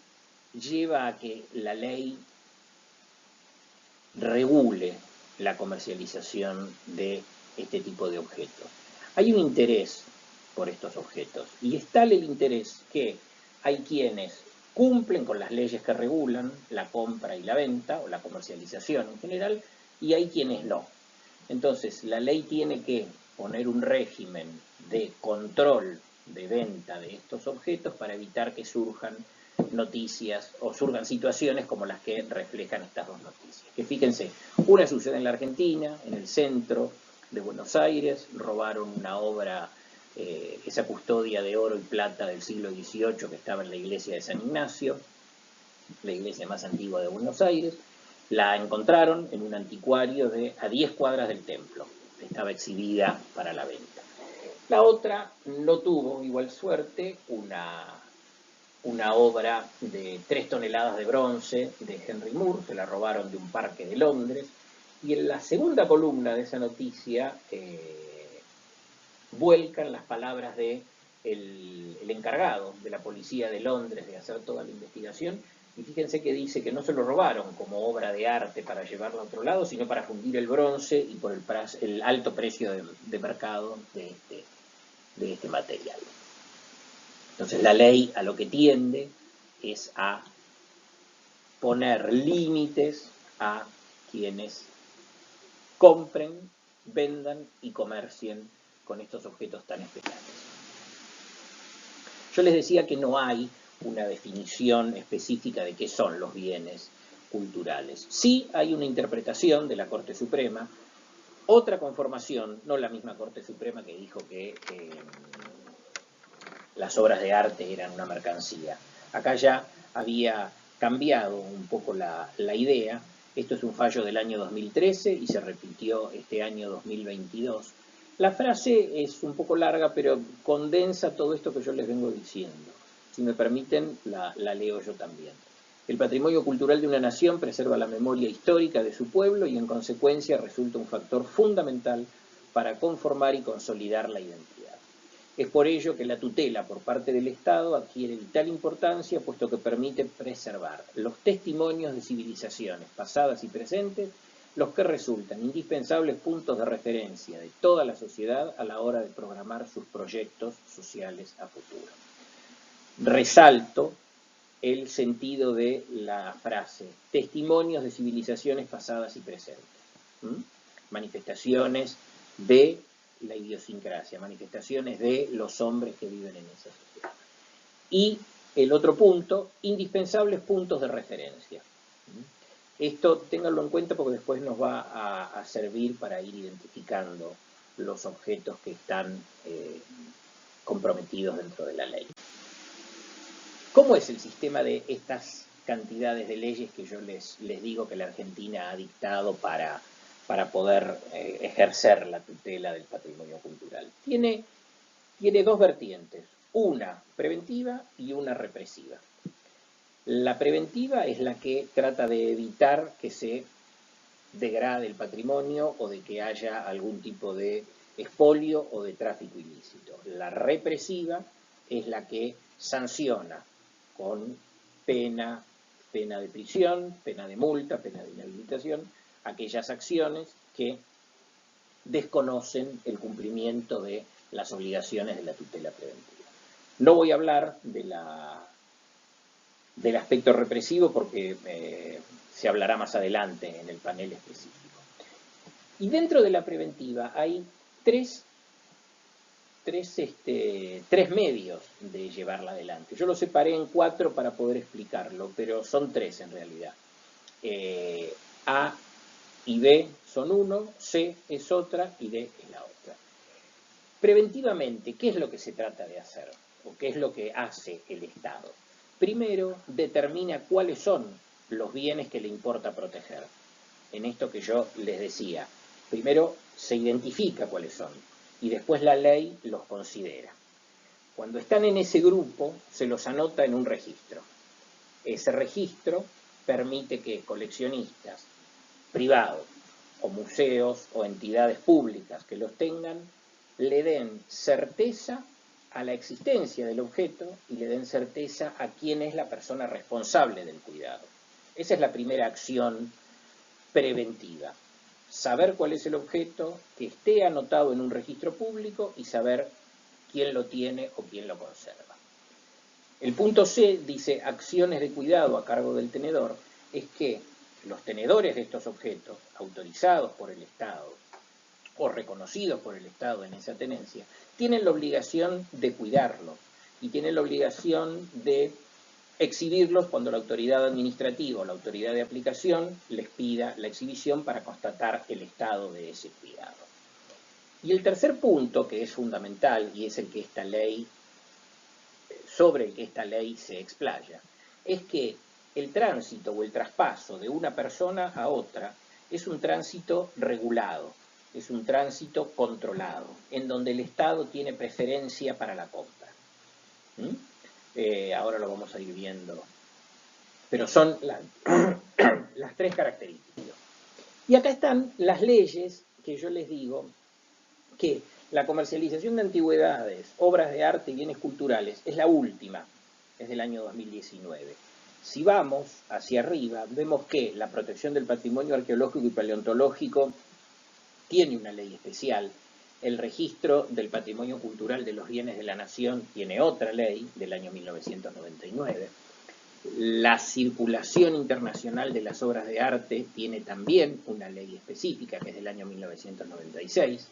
lleva a que la ley regule la comercialización de este tipo de objetos? Hay un interés por estos objetos, y es tal el interés que hay quienes cumplen con las leyes que regulan la compra y la venta, o la comercialización en general, y hay quienes no. Entonces, la ley tiene que poner un régimen de control de venta de estos objetos para evitar que surjan noticias o surjan situaciones como las que reflejan estas dos noticias. Que fíjense, una sucede en la Argentina, en el centro de Buenos Aires, robaron una obra, esa custodia de oro y plata del siglo XVIII que estaba en la iglesia de San Ignacio, la iglesia más antigua de Buenos Aires. La encontraron en un anticuario a 10 cuadras del templo, estaba exhibida para la venta. La otra no tuvo igual suerte, una obra de 3 toneladas de bronce de Henry Moore, se la robaron de un parque de Londres, y en la segunda columna de esa noticia vuelcan las palabras de el encargado de la policía de Londres de hacer toda la investigación, y fíjense que dice que no se lo robaron como obra de arte para llevarla a otro lado, sino para fundir el bronce y por el alto precio de mercado de este material. Entonces la ley a lo que tiende es a poner límites a quienes compren, vendan y comercien con estos objetos tan especiales. Yo les decía que no hay una definición específica de qué son los bienes culturales. Sí hay una interpretación de la Corte Suprema, otra conformación, no la misma Corte Suprema que dijo que las obras de arte eran una mercancía. Acá ya había cambiado un poco la idea. Esto es un fallo del año 2013 y se repitió este año 2022. La frase es un poco larga, pero condensa todo esto que yo les vengo diciendo. Si me permiten, la leo yo también. El patrimonio cultural de una nación preserva la memoria histórica de su pueblo y en consecuencia resulta un factor fundamental para conformar y consolidar la identidad. Es por ello que la tutela por parte del Estado adquiere vital importancia, puesto que permite preservar los testimonios de civilizaciones pasadas y presentes, los que resultan indispensables puntos de referencia de toda la sociedad a la hora de programar sus proyectos sociales a futuro. Resalto el sentido de la frase, testimonios de civilizaciones pasadas y presentes. Manifestaciones de la idiosincrasia, manifestaciones de los hombres que viven en esa sociedad. Y el otro punto, indispensables puntos de referencia. Esto ténganlo en cuenta porque después nos va a servir para ir identificando los objetos que están comprometidos dentro de la ley. ¿Cómo es el sistema de estas cantidades de leyes que yo les digo que la Argentina ha dictado para poder ejercer la tutela del patrimonio cultural? Tiene dos vertientes, una preventiva y una represiva. La preventiva es la que trata de evitar que se degrade el patrimonio o de que haya algún tipo de expolio o de tráfico ilícito. La represiva es la que sanciona con pena de prisión, pena de multa, pena de inhabilitación, aquellas acciones que desconocen el cumplimiento de las obligaciones de la tutela preventiva. No voy a hablar del aspecto represivo porque se hablará más adelante en el panel específico. Y dentro de la preventiva hay tres medios de llevarla adelante. Yo lo separé en 4 para poder explicarlo, pero son 3 en realidad. A y B son uno, C es otra y D es la otra. Preventivamente, ¿qué es lo que se trata de hacer? ¿O qué es lo que hace el Estado? Primero, determina cuáles son los bienes que le importa proteger. En esto que yo les decía, primero se identifica cuáles son. y después la ley los considera. Cuando están en ese grupo, se los anota en un registro. Ese registro permite que coleccionistas privados o museos o entidades públicas que los tengan le den certeza a la existencia del objeto y le den certeza a quién es la persona responsable del cuidado. Esa es la primera acción preventiva. Saber cuál es el objeto, que esté anotado en un registro público y saber quién lo tiene o quién lo conserva. El punto C dice acciones de cuidado a cargo del tenedor, es que los tenedores de estos objetos, autorizados por el Estado o reconocidos por el Estado en esa tenencia, tienen la obligación de cuidarlos y tienen la obligación de exhibirlos cuando la autoridad administrativa o la autoridad de aplicación les pida la exhibición para constatar el estado de ese cuidado. Y el tercer punto, que es fundamental y es el que esta ley, sobre el que esta ley se explaya, es que el tránsito o el traspaso de una persona a otra es un tránsito regulado, es un tránsito controlado, en donde el Estado tiene preferencia para la compra. Ahora lo vamos a ir viendo. Pero son las tres características. Y acá están las leyes que yo les digo que la comercialización de antigüedades, obras de arte y bienes culturales es la última, es del año 2019. Si vamos hacia arriba, vemos que la protección del patrimonio arqueológico y paleontológico tiene una ley especial. El registro del patrimonio cultural de los bienes de la nación tiene otra ley del año 1999. La circulación internacional de las obras de arte tiene también una ley específica que es del año 1996.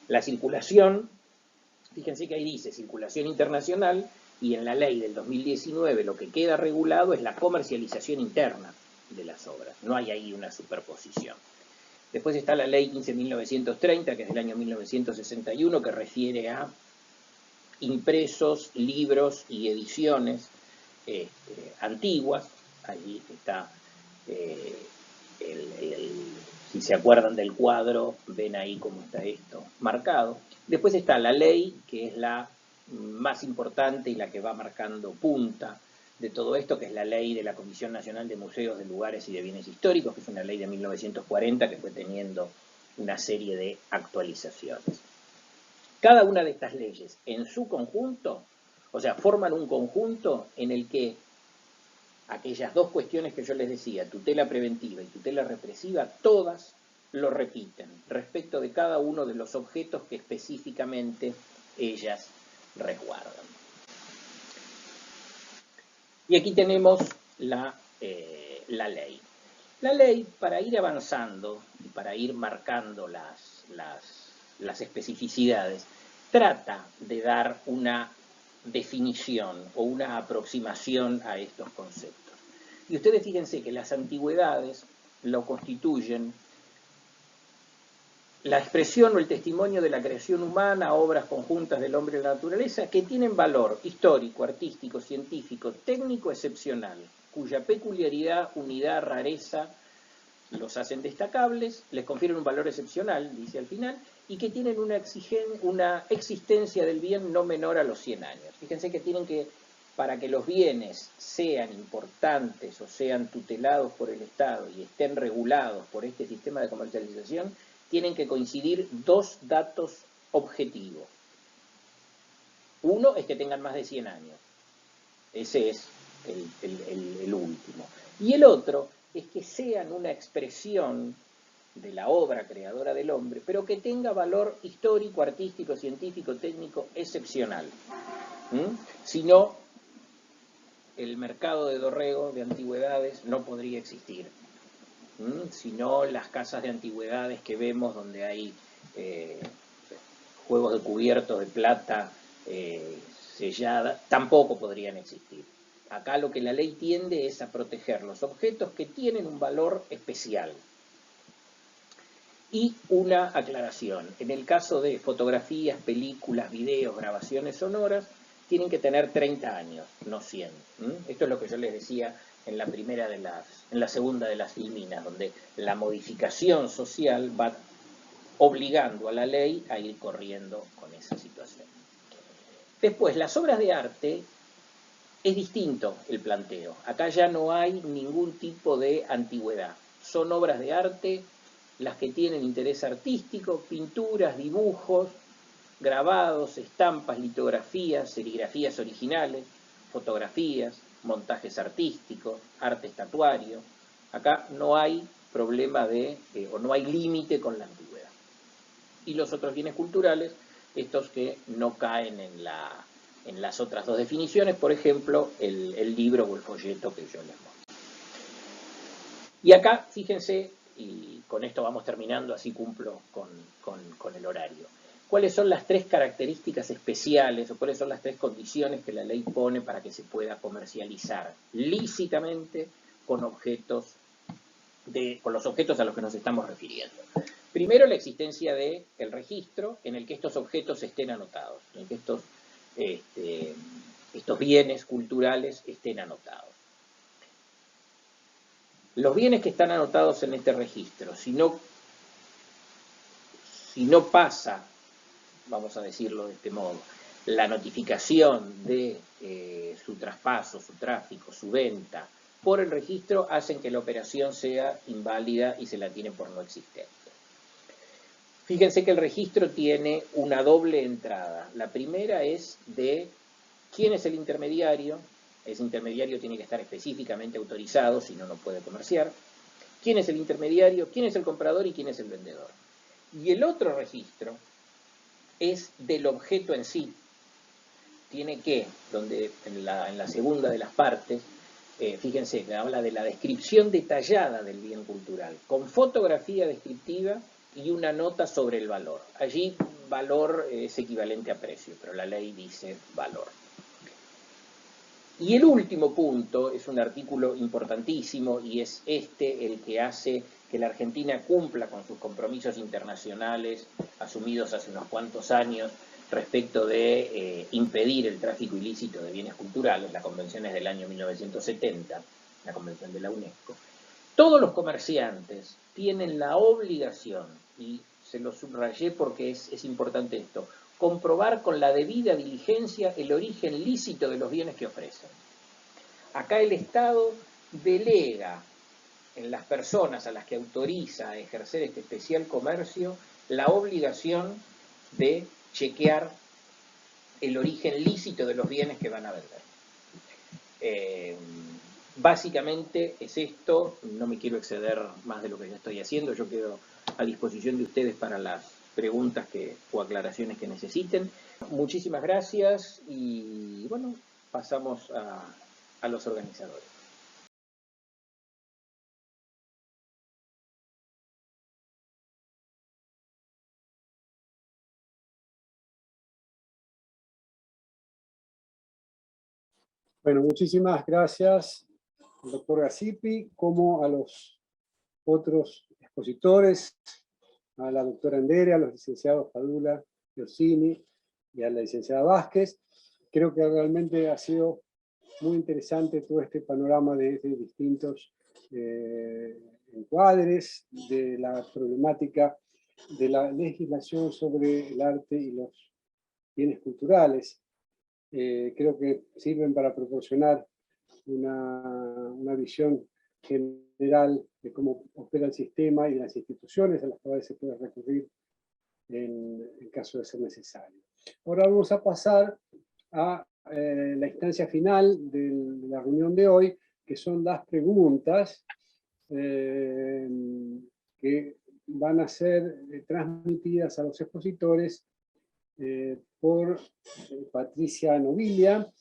La circulación, fíjense que ahí dice circulación internacional y en la ley del 2019 lo que queda regulado es la comercialización interna de las obras. No hay ahí una superposición. Después está la ley 15.930, que es del año 1961, que refiere a impresos, libros y ediciones antiguas. Allí está, si se acuerdan del cuadro, ven ahí cómo está esto marcado. Después está la ley, que es la más importante y la que va marcando punta de todo esto, que es la ley de la Comisión Nacional de Museos, de Lugares y de Bienes Históricos, que es una ley de 1940 que fue teniendo una serie de actualizaciones. Cada una de estas leyes en su conjunto, o sea, forman un conjunto en el que aquellas dos cuestiones que yo les decía, tutela preventiva y tutela represiva, todas lo repiten respecto de cada uno de los objetos que específicamente ellas resguardan. Y aquí tenemos la ley. La ley, para ir avanzando y para ir marcando las especificidades, trata de dar una definición o una aproximación a estos conceptos. Y ustedes fíjense que las antigüedades lo constituyen la expresión o el testimonio de la creación humana, obras conjuntas del hombre y la naturaleza, que tienen valor histórico, artístico, científico, técnico excepcional, cuya peculiaridad, unidad, rareza los hacen destacables, les confieren un valor excepcional, dice al final, y que tienen una existencia del bien no menor a los 100 años. Fíjense que tienen que, para que los bienes sean importantes o sean tutelados por el Estado y estén regulados por este sistema de comercialización, tienen que coincidir dos datos objetivos. Uno es que tengan más de 100 años. Ese es el último. Y el otro es que sean una expresión de la obra creadora del hombre, pero que tenga valor histórico, artístico, científico, técnico excepcional. Si no, el mercado de Dorrego de antigüedades no podría existir. Si no, las casas de antigüedades que vemos donde hay juegos de cubiertos de plata sellada, tampoco podrían existir. Acá lo que la ley tiende es a proteger los objetos que tienen un valor especial. Y una aclaración, en el caso de fotografías, películas, videos, grabaciones sonoras, tienen que tener 30 años, no 100. Esto es lo que yo les decía en la segunda de las filminas, donde la modificación social va obligando a la ley a ir corriendo con esa situación. Después, las obras de arte, es distinto el planteo. Acá ya no hay ningún tipo de antigüedad. Son obras de arte las que tienen interés artístico, pinturas, dibujos, grabados, estampas, litografías, serigrafías originales, fotografías, montajes artísticos, arte estatuario. Acá no hay problema o no hay límite con la antigüedad. Y los otros bienes culturales, estos que no caen en las otras dos definiciones, por ejemplo, el libro o el folleto que yo les muestro. Y acá, fíjense, y con esto vamos terminando, así cumplo con el horario. ¿Cuáles son las 3 características especiales o cuáles son las 3 condiciones que la ley pone para que se pueda comercializar lícitamente con los objetos a los que nos estamos refiriendo? Primero, la existencia del registro en el que estos objetos estén anotados, en el que estos bienes culturales estén anotados. Los bienes que están anotados en este registro, si no pasa, vamos a decirlo de este modo, la notificación de su traspaso, su tráfico, su venta por el registro, hacen que la operación sea inválida y se la tienen por no existente. Fíjense que el registro tiene una doble entrada. La primera es de quién es el intermediario. Ese intermediario tiene que estar específicamente autorizado, si no, no puede comerciar. ¿Quién es el intermediario? ¿Quién es el comprador? ¿Y quién es el vendedor? Y el otro registro es del objeto en sí. Tiene que, donde en la segunda de las partes, fíjense, me habla de la descripción detallada del bien cultural, con fotografía descriptiva y una nota sobre el valor. Allí valor es equivalente a precio, pero la ley dice valor. Y el último punto es un artículo importantísimo y es el que hace que la Argentina cumpla con sus compromisos internacionales asumidos hace unos cuantos años respecto de impedir el tráfico ilícito de bienes culturales. La convención es del año 1970, la convención de la UNESCO. Todos los comerciantes tienen la obligación, y se lo subrayé porque es importante esto, comprobar con la debida diligencia el origen lícito de los bienes que ofrecen. Acá el Estado delega en las personas a las que autoriza a ejercer este especial comercio la obligación de chequear el origen lícito de los bienes que van a vender. Básicamente es esto, no me quiero exceder más de lo que ya estoy haciendo, yo quedo a disposición de ustedes para las preguntas o aclaraciones que necesiten. Muchísimas gracias y bueno, pasamos a los organizadores. Bueno, muchísimas gracias al doctor Gasipi, como a los otros expositores, a la doctora Andere, a los licenciados Padula, Orsini y a la licenciada Vázquez. Creo que realmente ha sido muy interesante todo este panorama de distintos encuadres de la problemática de la legislación sobre el arte y los bienes culturales. Creo que sirven para proporcionar una visión general de cómo opera el sistema y de las instituciones a las cuales se puede recurrir en caso de ser necesario. Ahora vamos a pasar a la instancia final de la reunión de hoy, que son las preguntas que van a ser transmitidas a los expositores por Patricia Novilia,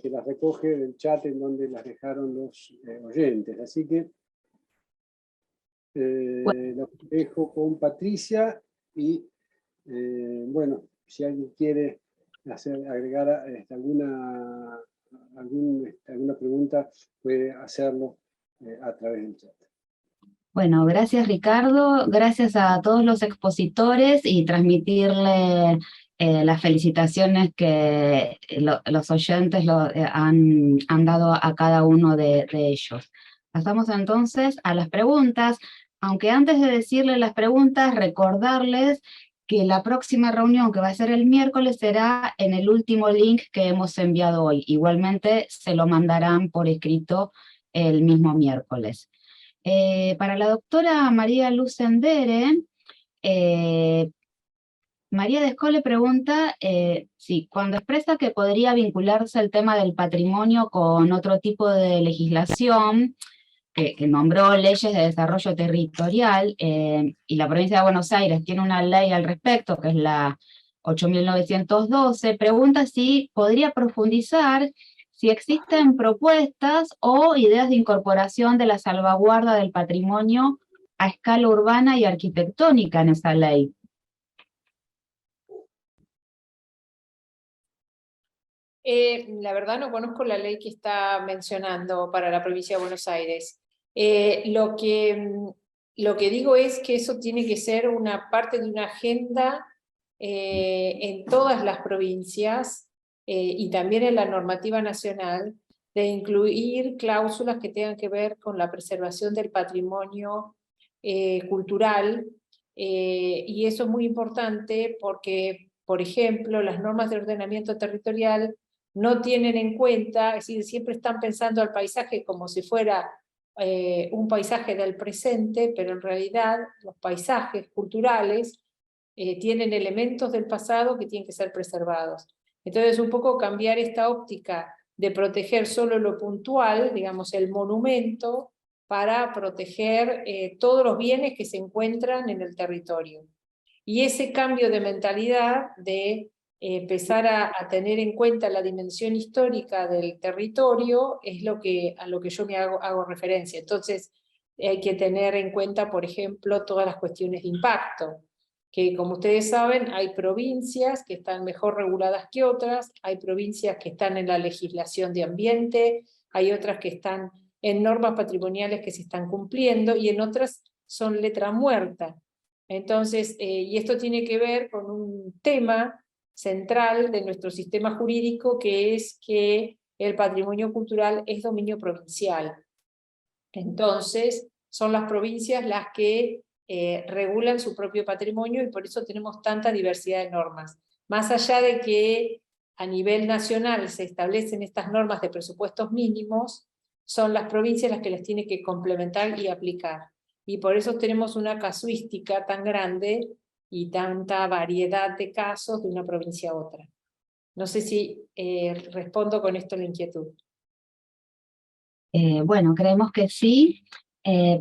que las recoge del chat en donde las dejaron los oyentes. Así que los dejo con Patricia y bueno, si alguien quiere agregar alguna pregunta, puede hacerlo a través del chat. Bueno, gracias Ricardo, gracias a todos los expositores y transmitirle las felicitaciones que los oyentes han dado a cada uno de ellos. Pasamos entonces a las preguntas. Aunque antes de decirles las preguntas, recordarles que la próxima reunión, que va a ser el miércoles, será en el último link que hemos enviado hoy. Igualmente se lo mandarán por escrito el mismo miércoles. Para la doctora María Luz Sendere, María Descole pregunta si cuando expresa que podría vincularse el tema del patrimonio con otro tipo de legislación, que nombró leyes de desarrollo territorial, y la provincia de Buenos Aires tiene una ley al respecto, que es la 8.912, pregunta si podría profundizar si existen propuestas o ideas de incorporación de la salvaguarda del patrimonio a escala urbana y arquitectónica en esa ley. La verdad no conozco la ley que está mencionando para la provincia de Buenos Aires. Lo que digo es que eso tiene que ser una parte de una agenda en todas las provincias y también en la normativa nacional, de incluir cláusulas que tengan que ver con la preservación del patrimonio cultural, y eso es muy importante porque, por ejemplo, las normas de ordenamiento territorial no tienen en cuenta, es decir, siempre están pensando al paisaje como si fuera un paisaje del presente, pero en realidad los paisajes culturales tienen elementos del pasado que tienen que ser preservados. Entonces, un poco cambiar esta óptica de proteger solo lo puntual, digamos, el monumento, para proteger todos los bienes que se encuentran en el territorio. Y ese cambio de mentalidad de empezar a tener en cuenta la dimensión histórica del territorio es a lo que yo me hago referencia. Entonces hay que tener en cuenta, por ejemplo, todas las cuestiones de impacto, que como ustedes saben hay provincias que están mejor reguladas que otras, hay provincias que están en la legislación de ambiente, hay otras que están en normas patrimoniales que se están cumpliendo y en otras son letra muerta. Entonces, y esto tiene que ver con un tema central de nuestro sistema jurídico, que es que el patrimonio cultural es dominio provincial. Entonces, son las provincias las que regulan su propio patrimonio y por eso tenemos tanta diversidad de normas. Más allá de que a nivel nacional se establecen estas normas de presupuestos mínimos, son las provincias las que las tienen que complementar y aplicar. Y por eso tenemos una casuística tan grande y tanta variedad de casos de una provincia a otra. No sé si respondo con esto la inquietud. Bueno, creemos que sí.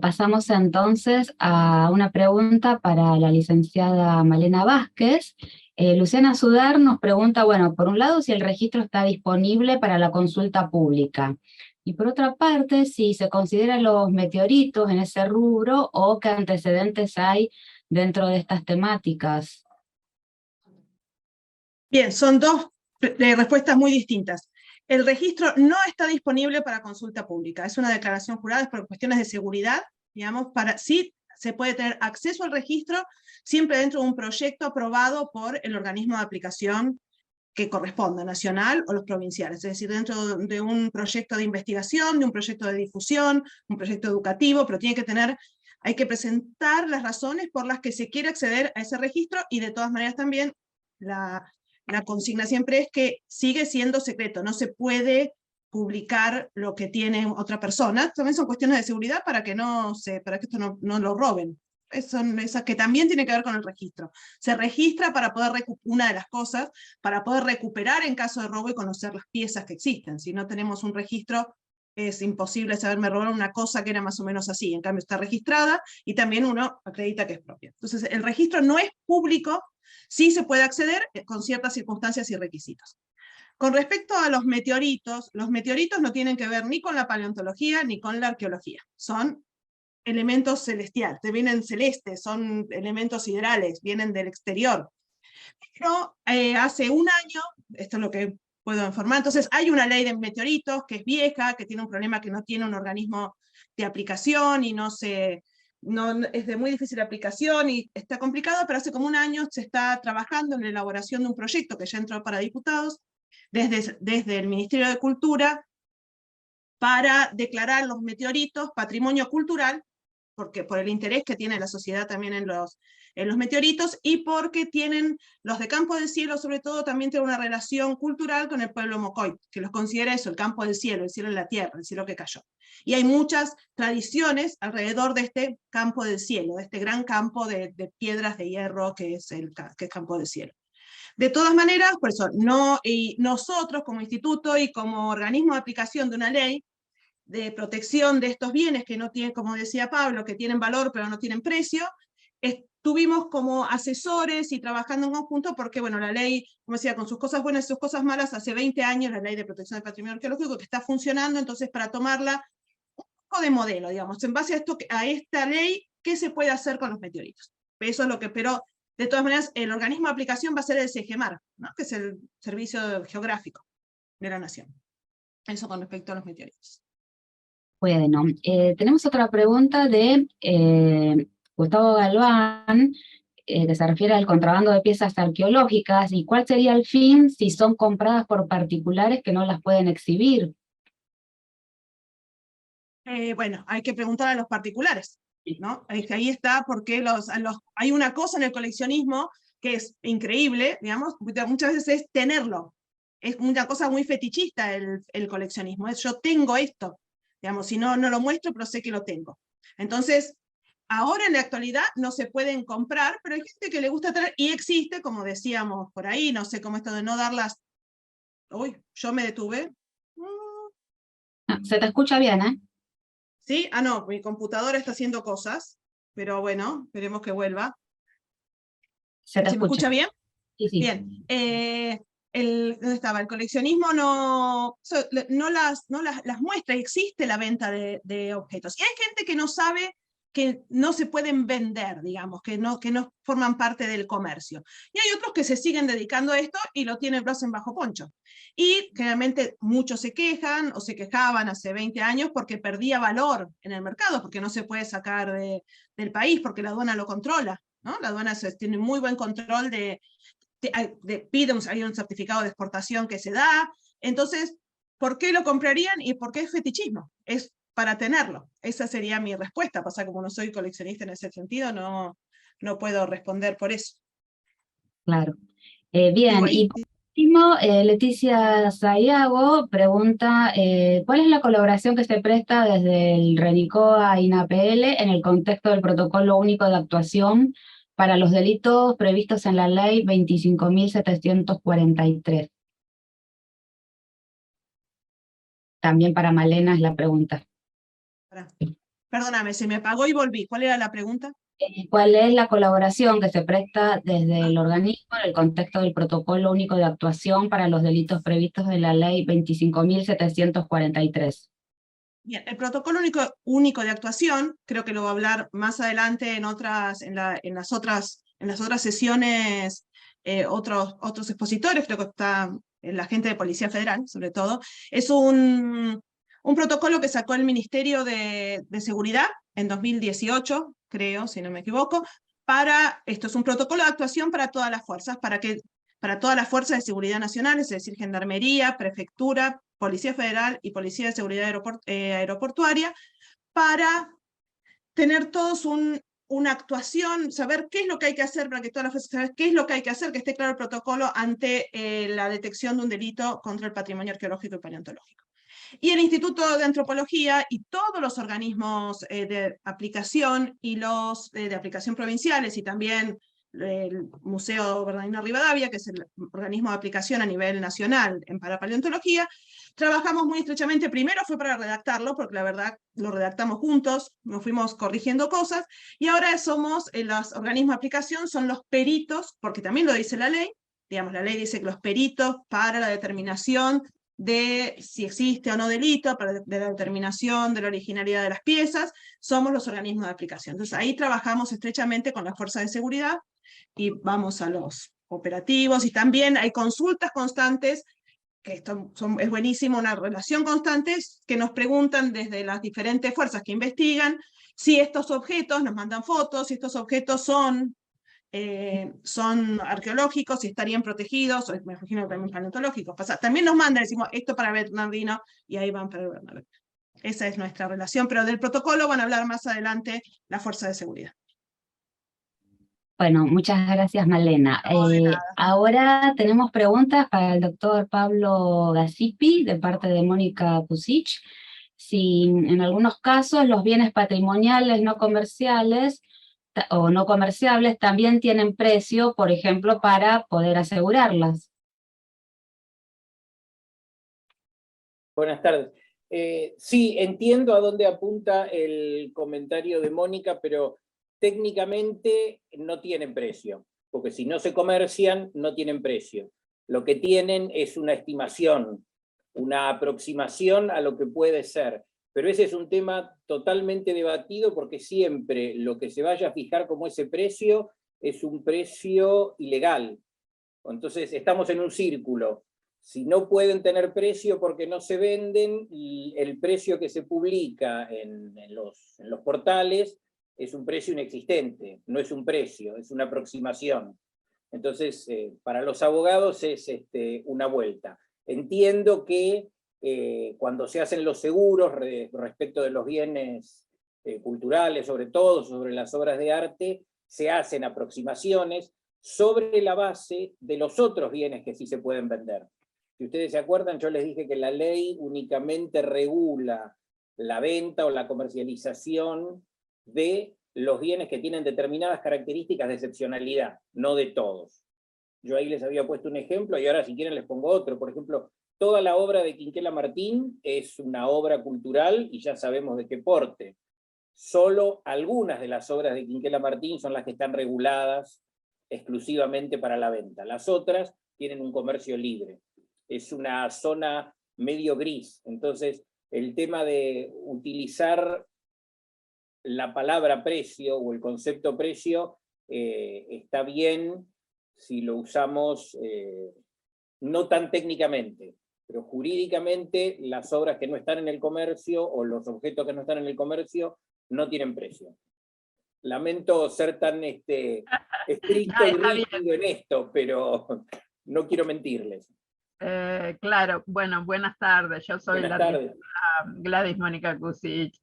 Pasamos entonces a una pregunta para la licenciada Malena Vázquez. Luciana Sudar nos pregunta, bueno, por un lado, si el registro está disponible para la consulta pública. Y por otra parte, si se consideran los meteoritos en ese rubro o qué antecedentes hay dentro de estas temáticas. Bien, son dos respuestas muy distintas. El registro no está disponible para consulta pública, es una declaración jurada, es por cuestiones de seguridad, digamos, sí se puede tener acceso al registro siempre dentro de un proyecto aprobado por el organismo de aplicación que corresponda, nacional o los provinciales, es decir, dentro de un proyecto de investigación, de un proyecto de difusión, un proyecto educativo, pero hay que presentar las razones por las que se quiere acceder a ese registro, y de todas maneras también la consigna siempre es que sigue siendo secreto, no se puede publicar lo que tiene otra persona. También son cuestiones de seguridad para que esto no lo roben. Son esas que también tienen que ver con el registro. Se registra para poder una de las cosas, para poder recuperar en caso de robo y conocer las piezas que existen. Si no tenemos un registro, es imposible saber, me robaron una cosa que era más o menos así. En cambio está registrada y también uno acredita que es propia. Entonces el registro no es público, sí se puede acceder con ciertas circunstancias y requisitos. Con respecto a los meteoritos no tienen que ver ni con la paleontología ni con la arqueología. Son elementos celestiales, vienen celestes, son elementos siderales, vienen del exterior. Pero hace un año, esto es lo que puedo informar, entonces hay una ley de meteoritos que es vieja, que tiene un problema que no tiene un organismo de aplicación y es de muy difícil aplicación y está complicado, pero hace como un año se está trabajando en la elaboración de un proyecto que ya entró para diputados, desde el Ministerio de Cultura, para declarar los meteoritos patrimonio cultural porque por el interés que tiene la sociedad también en los meteoritos, y porque tienen, los de Campo del Cielo sobre todo, también tienen una relación cultural con el pueblo Mocoy, que los considera eso, el campo del cielo, el cielo en la tierra, el cielo que cayó. Y hay muchas tradiciones alrededor de este campo del cielo, de este gran campo de piedras de hierro que es el Campo del Cielo. De todas maneras, por eso, y nosotros como instituto y como organismo de aplicación de una ley de protección de estos bienes que no tienen, como decía Pablo, que tienen valor pero no tienen precio, estuvimos como asesores y trabajando en conjunto porque, bueno, la ley, como decía, con sus cosas buenas y sus cosas malas, hace 20 años la ley de protección del patrimonio arqueológico que está funcionando, entonces para tomarla un poco de modelo, digamos, en base a esta ley, ¿qué se puede hacer con los meteoritos? Eso es lo que, pero de todas maneras, el organismo de aplicación va a ser el SEGEMAR, ¿no? Que es el Servicio Geográfico de la Nación. Eso con respecto a los meteoritos. Bueno, tenemos otra pregunta de Gustavo Galván, que se refiere al contrabando de piezas arqueológicas, y cuál sería el fin si son compradas por particulares que no las pueden exhibir. Bueno, hay que preguntar a los particulares, ¿no? Ahí está, porque hay una cosa en el coleccionismo que es increíble, digamos, muchas veces es tenerlo. Es una cosa muy fetichista el coleccionismo, es yo tengo esto, digamos, si no lo muestro, pero sé que lo tengo. Entonces, ahora en la actualidad no se pueden comprar, pero hay gente que le gusta tener, y existe, como decíamos por ahí, no sé cómo esto de no darlas. Uy, yo me detuve. Se te escucha bien, ¿eh? ¿Sí? Ah, no, mi computadora está haciendo cosas, pero bueno, esperemos que vuelva. Se te ¿Se me escucha bien? Sí, sí. Bien. ¿Dónde estaba? El coleccionismo no las muestra, existe la venta de objetos. Y hay gente que no sabe que no se pueden vender, digamos, que no forman parte del comercio. Y hay otros que se siguen dedicando a esto y lo tienen bajo poncho. Y generalmente muchos se quejan o se quejaban hace 20 años porque perdía valor en el mercado, porque no se puede sacar del país, porque la aduana lo controla, ¿no? La aduana tiene muy buen control hay un certificado de exportación que se da. Entonces, ¿por qué lo comprarían y por qué es fetichismo? Es para tenerlo. Esa sería mi respuesta. Pasa como no soy coleccionista en ese sentido, no puedo responder por eso. Claro. Bien, y por último, Leticia Sayago pregunta, ¿cuál es la colaboración que se presta desde el RENICOA a INAPL en el contexto del Protocolo Único de Actuación para los delitos previstos en la Ley 25.743? También para Malena es la pregunta. Perdóname, se me apagó y volví. ¿Cuál era la pregunta? ¿Cuál es la colaboración que se presta desde el organismo en el contexto del Protocolo Único de Actuación para los delitos previstos en la Ley 25.743? Bien, el Protocolo único de Actuación, creo que lo va a hablar más adelante en las otras sesiones, otros expositores, creo que está la gente de Policía Federal, sobre todo. Es un protocolo que sacó el Ministerio de Seguridad en 2018, creo, si no me equivoco, esto es un protocolo de actuación para todas las fuerzas, para todas las fuerzas de seguridad nacionales, es decir, Gendarmería, Prefectura, Policía Federal y Policía de Seguridad Aeroportuaria, para tener todos una actuación, saber qué es lo que hay que hacer para que todas las fuerzas, saber qué es lo que hay que hacer, que esté claro el protocolo ante la detección de un delito contra el patrimonio arqueológico y paleontológico. Y el Instituto de Antropología y todos los organismos de aplicación y los de aplicación provinciales y también el Museo Bernardino Rivadavia, que es el organismo de aplicación a nivel nacional en parapaleontología, trabajamos muy estrechamente. Primero fue para redactarlo, porque la verdad lo redactamos juntos, nos fuimos corrigiendo cosas, y ahora somos, los organismos de aplicación son los peritos, porque también lo dice la ley, digamos, la ley dice que los peritos para la determinación de si existe o no delito, de la determinación de la originalidad de las piezas, somos los organismos de aplicación. Entonces ahí trabajamos estrechamente con las fuerzas de seguridad y vamos a los operativos, y también hay consultas constantes, que esto es buenísimo, una relación constante, que nos preguntan desde las diferentes fuerzas que investigan si estos objetos, nos mandan fotos, si estos objetos son arqueológicos, si estarían protegidos, o me imagino también paleontológicos. También nos mandan, decimos, esto para Bernardino, y ahí van para Bernardino. Esa es nuestra relación, pero del protocolo van a hablar más adelante las fuerzas de seguridad. Bueno, muchas gracias, Malena. No, de nada. Ahora tenemos preguntas para el doctor Pablo Gasipi, de parte de Mónica Kusich. Si en algunos casos los bienes patrimoniales no comerciales o no comerciables también tienen precio, por ejemplo, para poder asegurarlas. Buenas tardes. Sí, entiendo a dónde apunta el comentario de Mónica, pero técnicamente no tienen precio, porque si no se comercian, no tienen precio. Lo que tienen es una estimación, una aproximación a lo que puede ser. Pero ese es un tema totalmente debatido, porque siempre lo que se vaya a fijar como ese precio es un precio ilegal. Entonces estamos en un círculo. Si no pueden tener precio porque no se venden, el precio que se publica en los portales es un precio inexistente, no es un precio, es una aproximación. Entonces, para los abogados es una vuelta. Entiendo que cuando se hacen los seguros respecto de los bienes culturales, sobre todo, sobre las obras de arte, se hacen aproximaciones sobre la base de los otros bienes que sí se pueden vender. Si ustedes se acuerdan, yo les dije que la ley únicamente regula la venta o la comercialización de los bienes que tienen determinadas características de excepcionalidad, no de todos. Yo ahí les había puesto un ejemplo y ahora si quieren les pongo otro. Por ejemplo, toda la obra de Quinquela Martín es una obra cultural y ya sabemos de qué porte. Solo algunas de las obras de Quinquela Martín son las que están reguladas exclusivamente para la venta. Las otras tienen un comercio libre. Es una zona medio gris. Entonces, el tema de utilizar la palabra precio o el concepto precio está bien si lo usamos no tan técnicamente, pero jurídicamente las obras que no están en el comercio o los objetos que no están en el comercio no tienen precio. Lamento ser tan estricto y rígido en esto, pero no quiero mentirles. Claro, bueno, buenas tardes. Yo soy Gladys Mónica Kusich.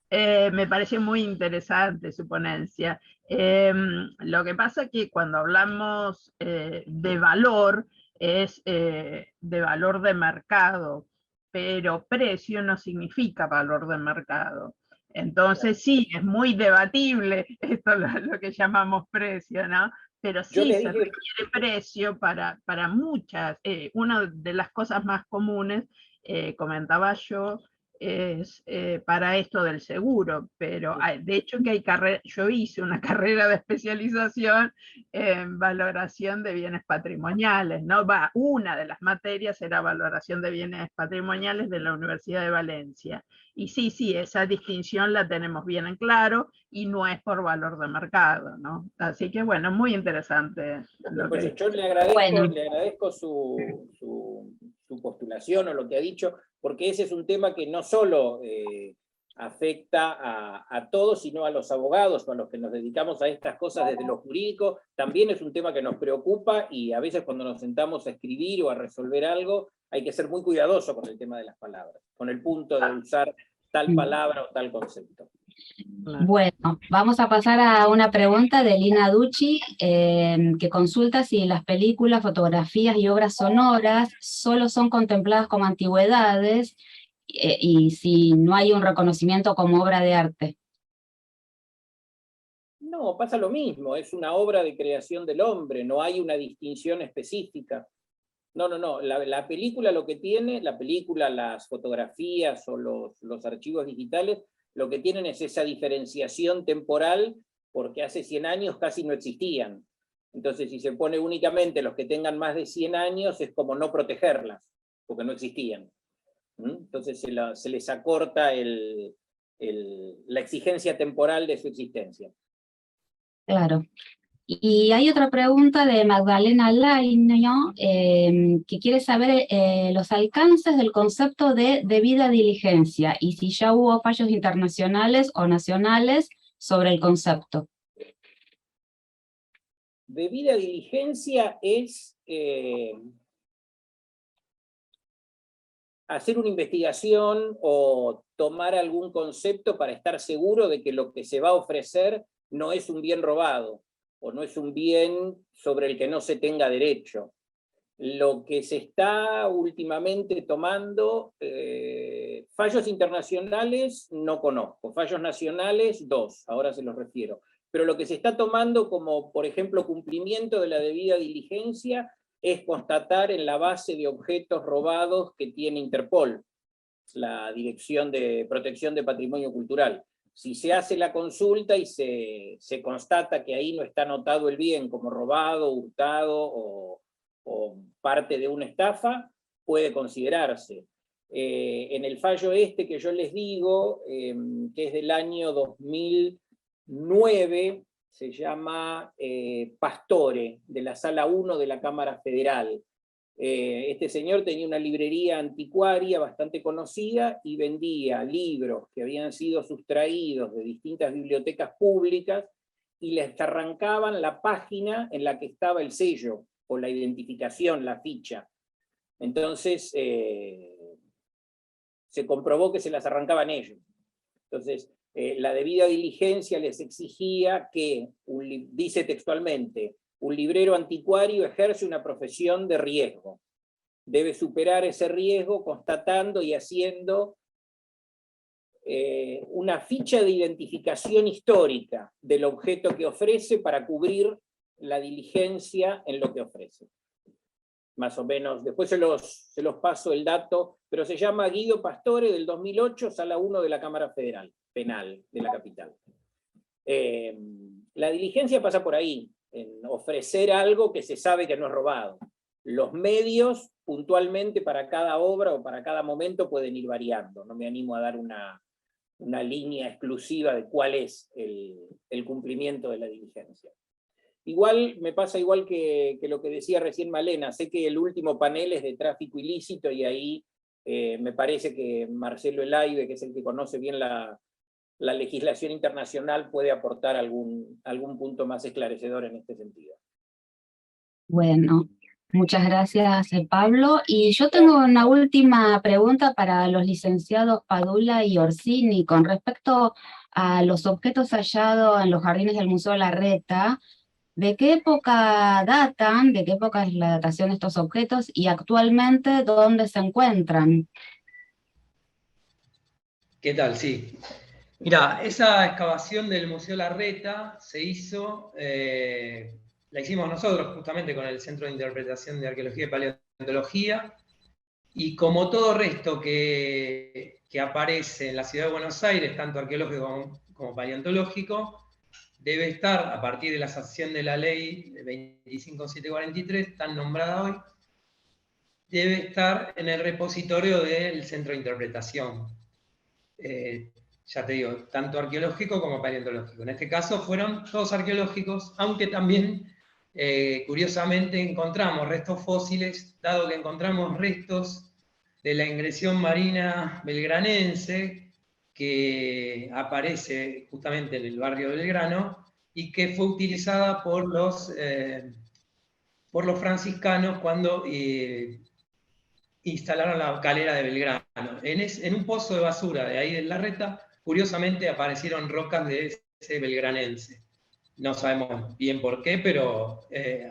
Me parece muy interesante su ponencia. Lo que pasa es que cuando hablamos de valor, es de valor de mercado, pero precio no significa valor de mercado. Entonces sí, es muy debatible esto lo que llamamos precio, ¿no? Pero sí se requiere precio para muchas. Una de las cosas más comunes, comentaba yo, es para esto del seguro, pero de hecho que hay yo hice una carrera de especialización en valoración de bienes patrimoniales, ¿no? Una de las materias era valoración de bienes patrimoniales de la Universidad de Valencia. Y sí, esa distinción la tenemos bien en claro y no es por valor de mercado, ¿no? Así que bueno, muy interesante. Yo le agradezco su postulación o lo que ha dicho, porque ese es un tema que no solo afecta a todos, sino a los abogados o a los que nos dedicamos a estas cosas desde lo jurídico. También es un tema que nos preocupa y a veces cuando nos sentamos a escribir o a resolver algo, hay que ser muy cuidadoso con el tema de las palabras, con el punto de usar tal palabra o tal concepto. Bueno, vamos a pasar a una pregunta de Lina Ducci, que consulta si las películas, fotografías y obras sonoras solo son contempladas como antigüedades y si no hay un reconocimiento como obra de arte. No, pasa lo mismo, es una obra de creación del hombre, no hay una distinción específica. No, la película lo que tiene, las fotografías o los archivos digitales, lo que tienen es esa diferenciación temporal, porque hace 100 años casi no existían. Entonces, si se pone únicamente los que tengan más de 100 años, es como no protegerlas, porque no existían. Entonces se les acorta la exigencia temporal de su existencia. Claro. Y hay otra pregunta de Magdalena Lainio, que quiere saber los alcances del concepto de debida diligencia y si ya hubo fallos internacionales o nacionales sobre el concepto. Debida diligencia es hacer una investigación o tomar algún concepto para estar seguro de que lo que se va a ofrecer no es un bien robado, o no es un bien sobre el que no se tenga derecho. Lo que se está últimamente tomando, fallos internacionales no conozco, fallos nacionales 2, ahora se los refiero, pero lo que se está tomando como, por ejemplo, cumplimiento de la debida diligencia es constatar en la base de objetos robados que tiene Interpol, la Dirección de Protección de Patrimonio Cultural. Si se hace la consulta y se constata que ahí no está anotado el bien como robado, hurtado o parte de una estafa, puede considerarse. En el fallo este que yo les digo, que es del año 2009, se llama Pastore, de la Sala 1 de la Cámara Federal. Este señor tenía una librería anticuaria bastante conocida y vendía libros que habían sido sustraídos de distintas bibliotecas públicas y les arrancaban la página en la que estaba el sello, o la identificación, la ficha. Entonces, se comprobó que se las arrancaban ellos. Entonces, la debida diligencia les exigía que, dice textualmente, un librero anticuario ejerce una profesión de riesgo. Debe superar ese riesgo constatando y haciendo una ficha de identificación histórica del objeto que ofrece para cubrir la diligencia en lo que ofrece. Más o menos, después se los paso el dato, pero se llama Guido Pastore, del 2008, Sala 1 de la Cámara Federal, Penal de la capital. La diligencia pasa por ahí, en ofrecer algo que se sabe que no es robado. Los medios, puntualmente, para cada obra o para cada momento pueden ir variando. No me animo a dar una línea exclusiva de cuál es el cumplimiento de la diligencia. Igual, me pasa igual que lo que decía recién Malena, sé que el último panel es de tráfico ilícito y ahí me parece que Marcelo Elaibe, que es el que conoce bien la legislación internacional, puede aportar algún punto más esclarecedor en este sentido. Bueno, muchas gracias, Pablo. Y yo tengo una última pregunta para los licenciados Padula y Orsini con respecto a los objetos hallados en los jardines del Museo Larreta. ¿De qué época datan? ¿De qué época es la datación de estos objetos? Y actualmente, ¿dónde se encuentran? ¿Qué tal? Sí. Mira, esa excavación del Museo Larreta se hizo, la hicimos nosotros justamente con el Centro de Interpretación de Arqueología y Paleontología, y como todo resto que aparece en la ciudad de Buenos Aires, tanto arqueológico como paleontológico, debe estar, a partir de la sanción de la ley 25743, tan nombrada hoy, debe estar en el repositorio del Centro de Interpretación. Ya te digo, tanto arqueológico como paleontológico. En este caso fueron todos arqueológicos, aunque también, curiosamente, encontramos restos fósiles, dado que encontramos restos de la ingresión marina belgranense, que aparece justamente en el barrio Belgrano, y que fue utilizada por los franciscanos cuando instalaron la calera de Belgrano. En un pozo de basura de ahí de Larreta, curiosamente aparecieron rocas de ese belgranense. No sabemos bien por qué, pero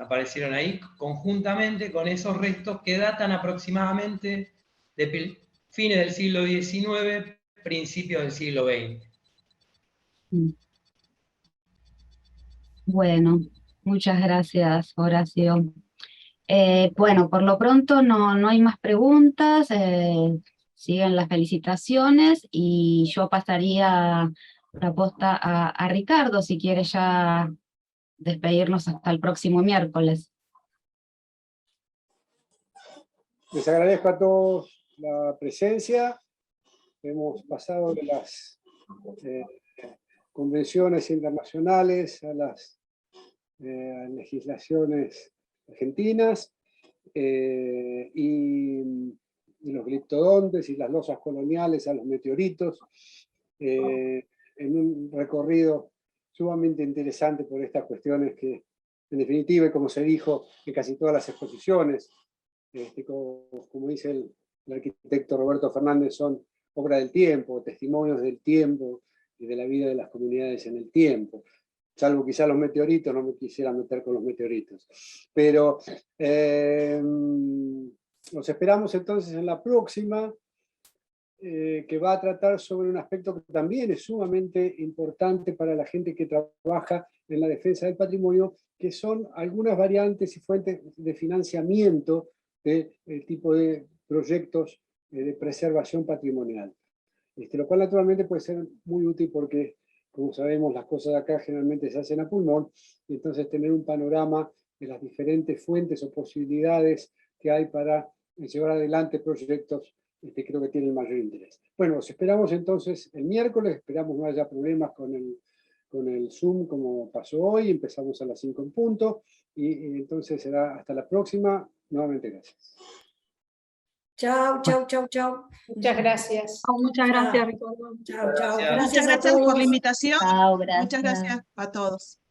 aparecieron ahí conjuntamente con esos restos que datan aproximadamente de fines del siglo XIX, principios del siglo XX. Bueno, muchas gracias, Horacio. Bueno, por lo pronto no hay más preguntas, siguen las felicitaciones y yo pasaría la posta a Ricardo si quiere ya despedirnos hasta el próximo miércoles. Les agradezco a todos la presencia. Hemos pasado de las convenciones internacionales a las legislaciones argentinas y los gliptodontes y las losas coloniales a los meteoritos, en un recorrido sumamente interesante por estas cuestiones que, en definitiva, y como se dijo en casi todas las exposiciones, como dice el arquitecto Roberto Fernández son obra del tiempo, testimonios del tiempo y de la vida de las comunidades en el tiempo. Salvo quizá los meteoritos, no me quisiera meter con los meteoritos. Pero los esperamos entonces en la próxima, que va a tratar sobre un aspecto que también es sumamente importante para la gente que trabaja en la defensa del patrimonio, que son algunas variantes y fuentes de financiamiento del tipo de proyectos de preservación patrimonial. Lo cual naturalmente puede ser muy útil porque, como sabemos, las cosas acá generalmente se hacen a pulmón, y entonces tener un panorama de las diferentes fuentes o posibilidades que hay para llevar adelante proyectos, creo que tiene el mayor interés. Bueno, os esperamos entonces el miércoles, esperamos no haya problemas con el Zoom como pasó hoy, empezamos a las 5 en punto, y entonces será hasta la próxima. Nuevamente gracias. Chao, chao, chao, chao. Muchas gracias. Muchas gracias, Ricardo. Chao, chao. Gracias. Muchas gracias por la invitación. Chao, Muchas gracias a todos.